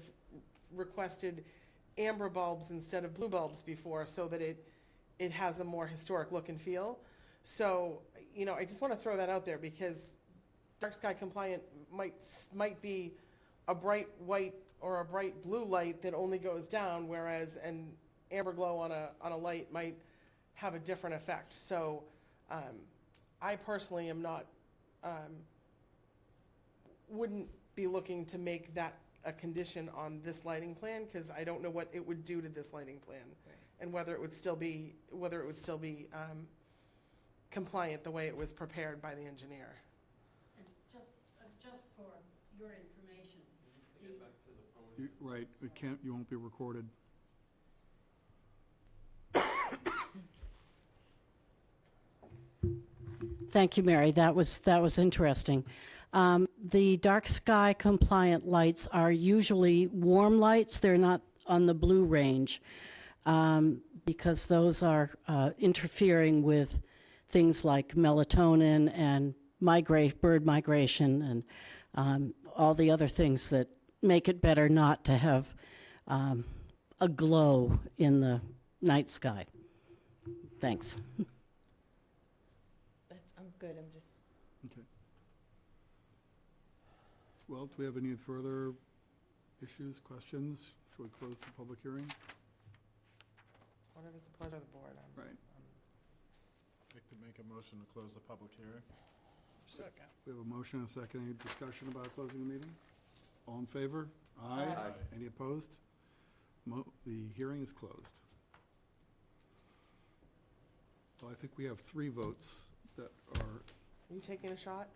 requested amber bulbs instead of blue bulbs before, so that it has a more historic look and feel. So, you know, I just want to throw that out there, because dark sky compliant might be a bright white or a bright blue light that only goes down, whereas an amber glow on a light might have a different effect. So I personally am not, wouldn't be looking to make that a condition on this lighting plan, because I don't know what it would do to this lighting plan, and whether it would still be compliant the way it was prepared by the engineer. And just for your information, Right, it can't, you won't be recorded. Thank you, Mary. That was interesting. The dark sky compliant lights are usually warm lights. They're not on the blue range, because those are interfering with things like melatonin and bird migration and all the other things that make it better not to have a glow in the night sky. Thanks. I'm good, I'm just. Okay. Well, do we have any further issues, questions? Should we close the public hearing? Whatever's the pleasure of the board. Right. I'd like to make a motion to close the public hearing. Second. We have a motion and a second. Any discussion about closing the meeting? All in favor? Aye. Aye. Any opposed? The hearing is closed. Well, I think we have 3 votes that are, Are you taking a shot?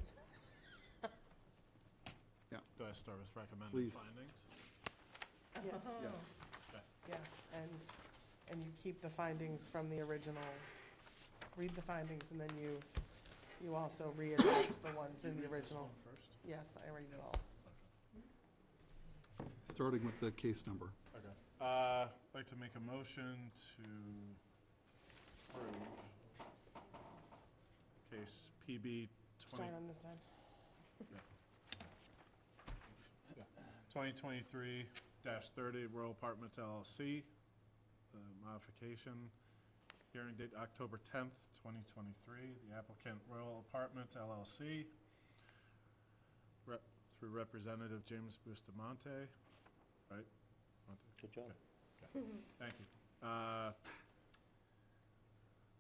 Do I start with recommended Please. findings? Yes. yes. Yes, and you keep the findings from the original, read the findings, and then you also reattach the ones in the original. First? Yes, I read it all. Starting with the case number. Okay. I'd like to make a motion to approve case PB Start on this side. 2023-30 Royal Apartments LLC, modification, hearing date October 10th, 2023. The applicant Royal Apartments LLC, through Representative James Bustamante, right? Good job. Okay. Thank you.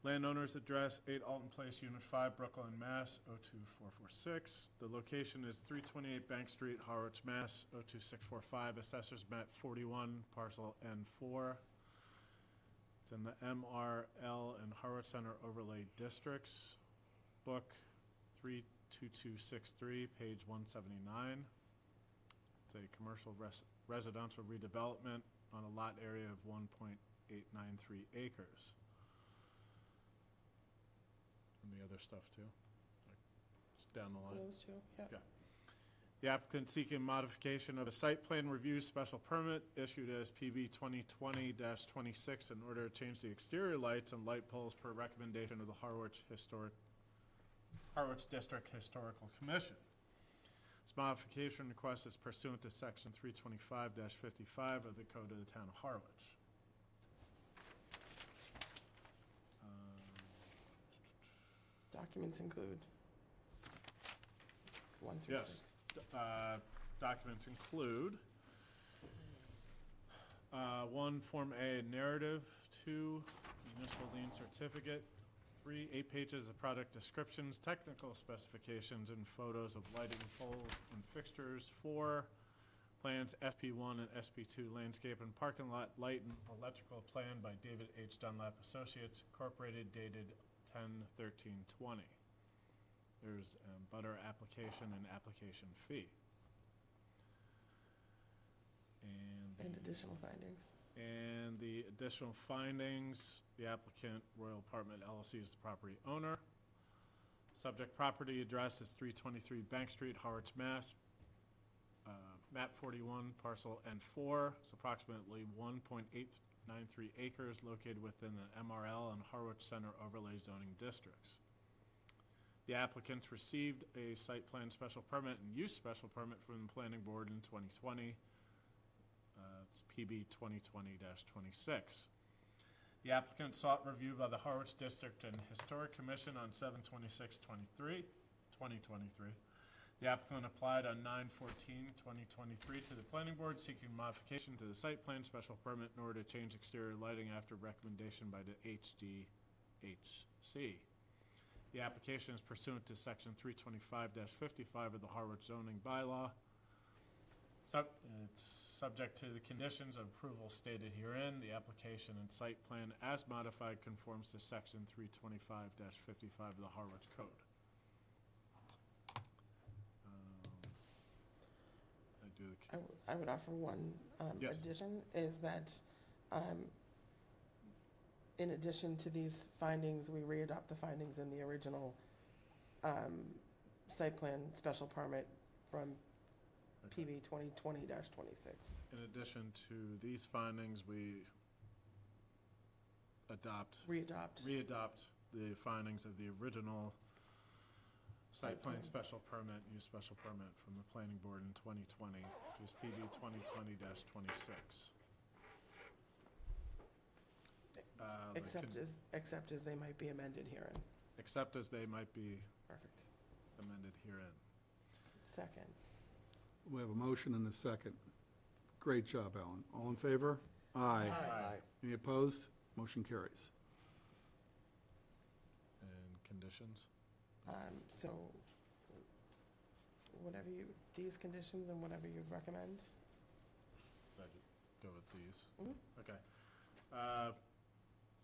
Landowner's address, 8 Alton Place, Unit 5, Brooklyn, Mass. 02446. The location is 328 Bank Street, Harwich, Mass. 02645. Assessors map 41, parcel N4. It's in the MRL and Harwich Center Overlay Districts. Book 32263, page 179. It's a commercial residential redevelopment on a lot area of 1.893 acres. And the other stuff too, like just down the line. Those two, yeah. Yeah. The applicant seeking modification of a site plan review special permit issued as PB 2020-26 in order to change the exterior lights and light poles per recommendation of the Harwich District Historical Commission. This modification request is pursuant to section 325-55 of the Code of the Town of Harwich. Documents include 1 through 6. Yes. Documents include 1, Form A narrative, 2, municipal lien certificate, 3, 8 pages of product descriptions, technical specifications, and photos of lighting poles and fixtures, 4, plans SP1 and SP2 landscape and parking lot light and electrical plan by David H. Dunlap Associates Incorporated dated 10/13/20. There's butter application and application fee. And additional findings. And the additional findings, the applicant, Royal Apartment LLC, is the property owner. Subject property address is 323 Bank Street, Harwich, Mass. Map 41, parcel N4. It's approximately 1.893 acres located within the MRL and Harwich Center overlay zoning districts. The applicants received a site plan special permit and use special permit from the planning board in 2020. It's PB 2020-26. The applicant sought review by the Harwich District and Historic Commission on 7/26/2023. The applicant applied on 9/14/2023 to the planning board seeking modification to the site plan special permit in order to change exterior lighting after recommendation by the HDHC. The application is pursuant to section 325-55 of the Harwich zoning bylaw. It's subject to the conditions of approval stated herein. The application and site plan as modified conforms to section 325-55 of the Harwich Code. I would offer one Yes. addition, is that in addition to these findings, we re-adopt the findings in the original site plan special permit from PB 2020-26. In addition to these findings, we Re-adopt. the findings of the original site plan special permit, use special permit from the planning board in 2020, which is PB 2020-26. Except as they might be amended herein. Except as they might be Perfect. amended herein. Second. We have a motion and a second. Great job, Alan. All in favor? Aye. Aye. Any opposed? Motion carries. And conditions? So whatever these conditions and whatever you recommend. Should I go with these? Mhm. Okay.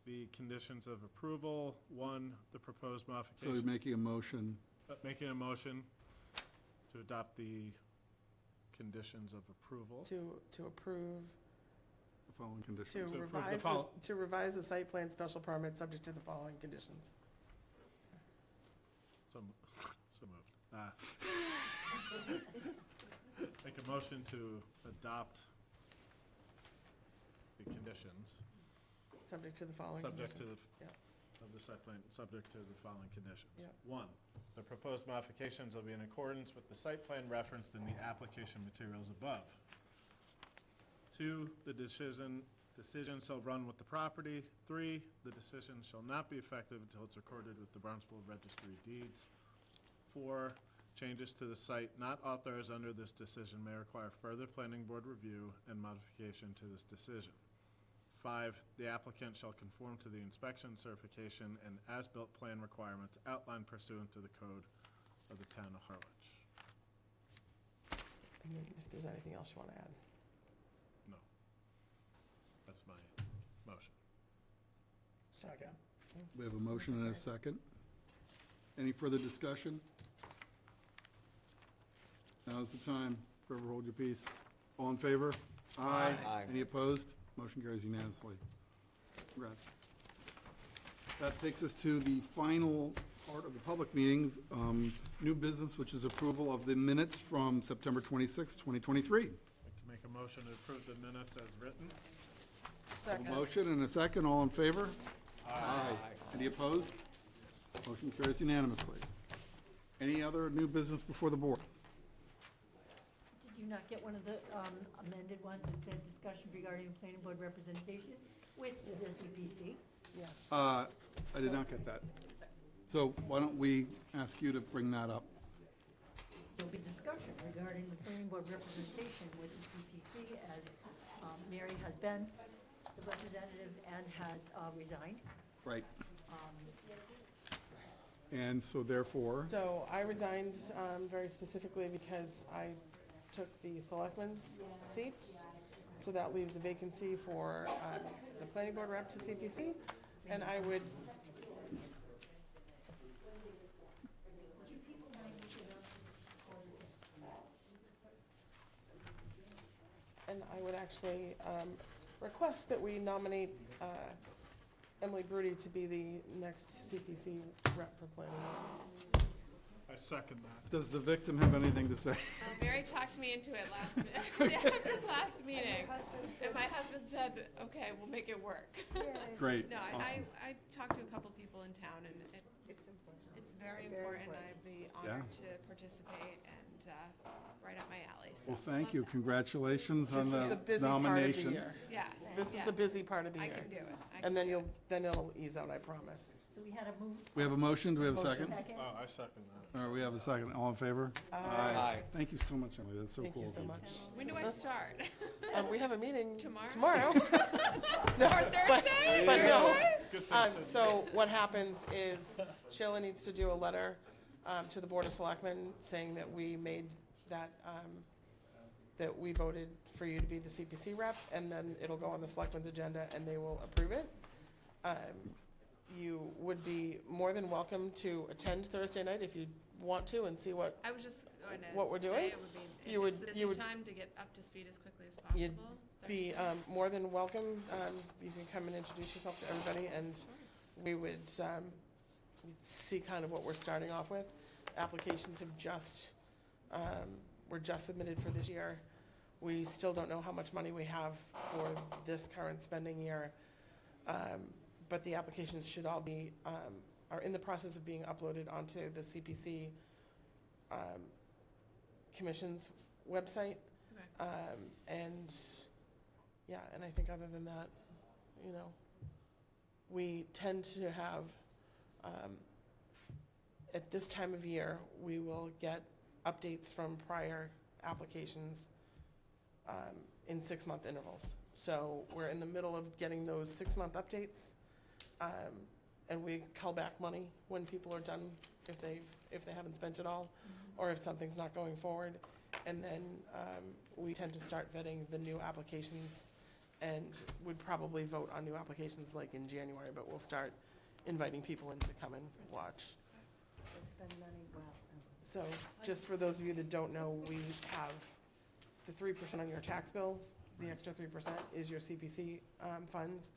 The conditions of approval, one, the proposed So modification. you're making a motion. Making a motion to adopt the conditions of approval. To approve, The following conditions. to approve the revise the site plan special permit subject to the following conditions. So moved. Make a motion to adopt the conditions. Subject to the following Subject conditions. to of the site plan, subject to the following conditions. Yep. One, the proposed modifications will be in accordance with the site plan referenced in the application materials above. Two, the decision shall run with the property. Three, the decision shall not be effective until it's recorded with the Barnstable Registry of Deeds. Four, changes to the site not authorized under this decision may require further planning board review and modification to this decision. Five, the applicant shall conform to the inspection, certification, and as-built plan requirements outlined pursuant to the code of the town of Harwich. And then if there's anything else you want to add. No. That's my motion. Second. We have a motion and a second. Any further discussion? Now's the time. Forever hold your peace. All in favor? Aye. Aye. Any opposed? Motion carries unanimously. Congrats. That takes us to the final part of the public meeting, new business, which is approval of the minutes from September 26, 2023. I'd like to make a motion to approve the minutes as written. A motion and a second. All in favor? Aye. Any opposed? Motion carries unanimously. Any other new business before the board? Did you not get one of the amended ones that said discussion regarding planning board representation with the CPC? Yes. I did not get that. So why don't we ask you to bring that up? There'll be discussion regarding the planning board representation with the CPC as Mary has been the representative and has resigned. Right. And so therefore, So I resigned very specifically because I took the selectman's seat. So that leaves a vacancy for the planning board rep to CPC. And I would, And I would actually request that we nominate Emily Grudy to be the next CPC rep for planning. I second that. Does the victim have anything to say? Mary talked me into it after last meeting, and my husband said, "Okay, we'll make it work." Great. No, Awesome. I talked to a couple people in town, and it's very important. I'd be honored to participate, and right up my alley. So Well, thank love you. that. Congratulations This on is the the busy part of the nomination. year. Yes. This is yes. the busy part of the I year. can do it. And then then it'll ease out, I promise. So we had a move, We have a motion. Do we have a Motion. second? second? Oh, I second that. All right, we have a second. All in favor? Aye. Thank you so much, Emily. That's so Thank cool. you so much. When do I start? We have a meeting Tomorrow? tomorrow. Or Thursday? But no, Good thing so. so what happens is Sheila needs to do a letter to the Board of Selectmen saying that we made that, that we voted for you to be the CPC rep, and then it'll go on the Selectmen's agenda and they will approve it. You would be more than welcome to attend Thursday night if you want to and see what, I was just going to What we're say doing? it would be, You would- it's a busy you would- time to get up to speed as quickly as possible. you'd be more than welcome. You can come and introduce yourself to everybody, and we would see kind of what we're starting off with. Applications have just, were just submitted for this year. We still don't know how much money we have for this current spending year. But the applications should all be, are in the process of being uploaded onto the CPC Commission's website. Okay. And, yeah, and I think other than that, you know, we tend to have, at this time of year, we will get updates from prior applications in 6-month intervals. So we're in the middle of getting those 6-month updates, and we call back money when people are done, if they haven't spent it all, or if something's not going forward. And then we tend to start vetting the new applications, and would probably vote on new applications like in January, but we'll start inviting people in to come and watch. Spend money well. So, just for those of you that don't know, we have the 3% on your tax bill. The extra 3% is your CPC funds.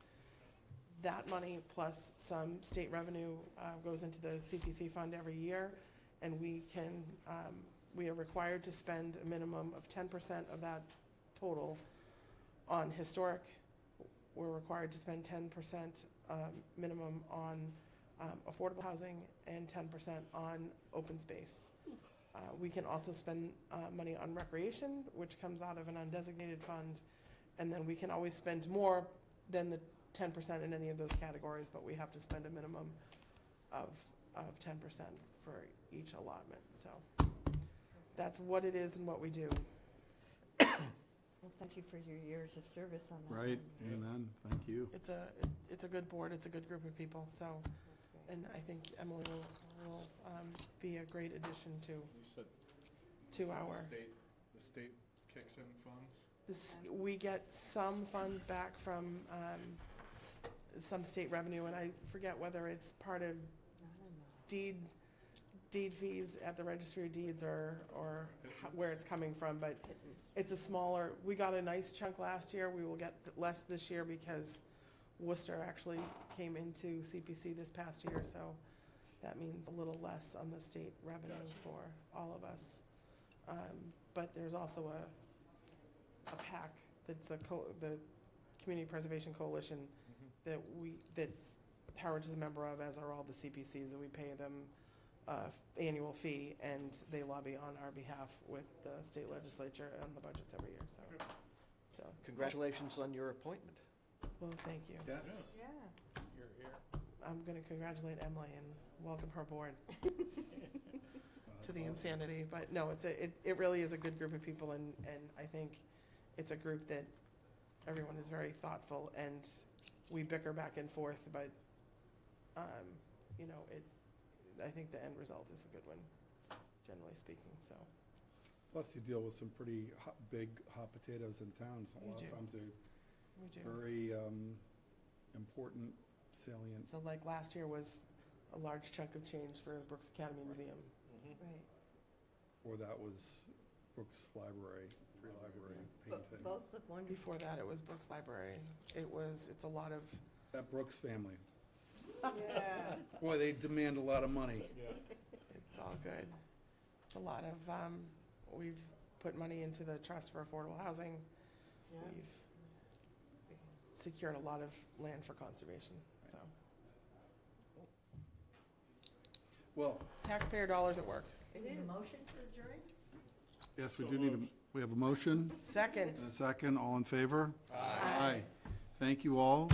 That money plus some state revenue goes into the CPC fund every year, and we can, we are required to spend a minimum of 10% of that total on historic. We're required to spend 10% minimum on affordable housing and 10% on open space. We can also spend money on recreation, which comes out of an undesignated fund, and then we can always spend more than the 10% in any of those categories, but we have to spend a minimum of 10% for each allotment. So that's what it is and what we do. Well, thank you for your years of service on that. Right, one. amen. Thank you. It's a good board, it's a good group of people, so, That's great. and I think Emily will be a great addition You said to our. the state kicks in funds? We get some funds back from some state revenue, and I forget whether it's part of deed fees at the registry of deeds or where it's coming from, but it's a smaller, we got a nice chunk last year. We will get less this year because Worcester actually came into CPC this past year, so that means a little less on the state revenue for all of us. But there's also a PAC that's the Community Preservation Coalition that Harwich is a member of, as are all the CPCs, and we pay them annual fee, and they lobby on our behalf with the state legislature on the budgets every year, so. Congratulations on your appointment. Well, thank you. Yes. Yeah. You're here. I'm gonna congratulate Emily and welcome her aboard to the insanity, but no, it really is a good group of people, and I think it's a group that everyone is very thoughtful, and we bicker back and forth, but, you know, I think the end result is a good one, generally speaking, so. Plus, you deal with some pretty big hot potatoes in town, so a We lot do. of times they're We do. very important, salient. So like last year was a large chunk of change for Brooks Academy Museum. Right. Before that was Brooks Library, Free Library painting. Both look wonderful. Before that, it was Brooks Library. It's a lot of, That Brooks family. yeah, Boy, they demand a lot of money. it's all good. It's a lot of, we've put money into the Trust for Affordable Housing. We've secured a lot of land for conservation, so. Well, Taxpayer dollars at work. Is it a motion for adjourn? yes, we do need we have a motion Second. and a second. All in favor? Aye. Thank you all.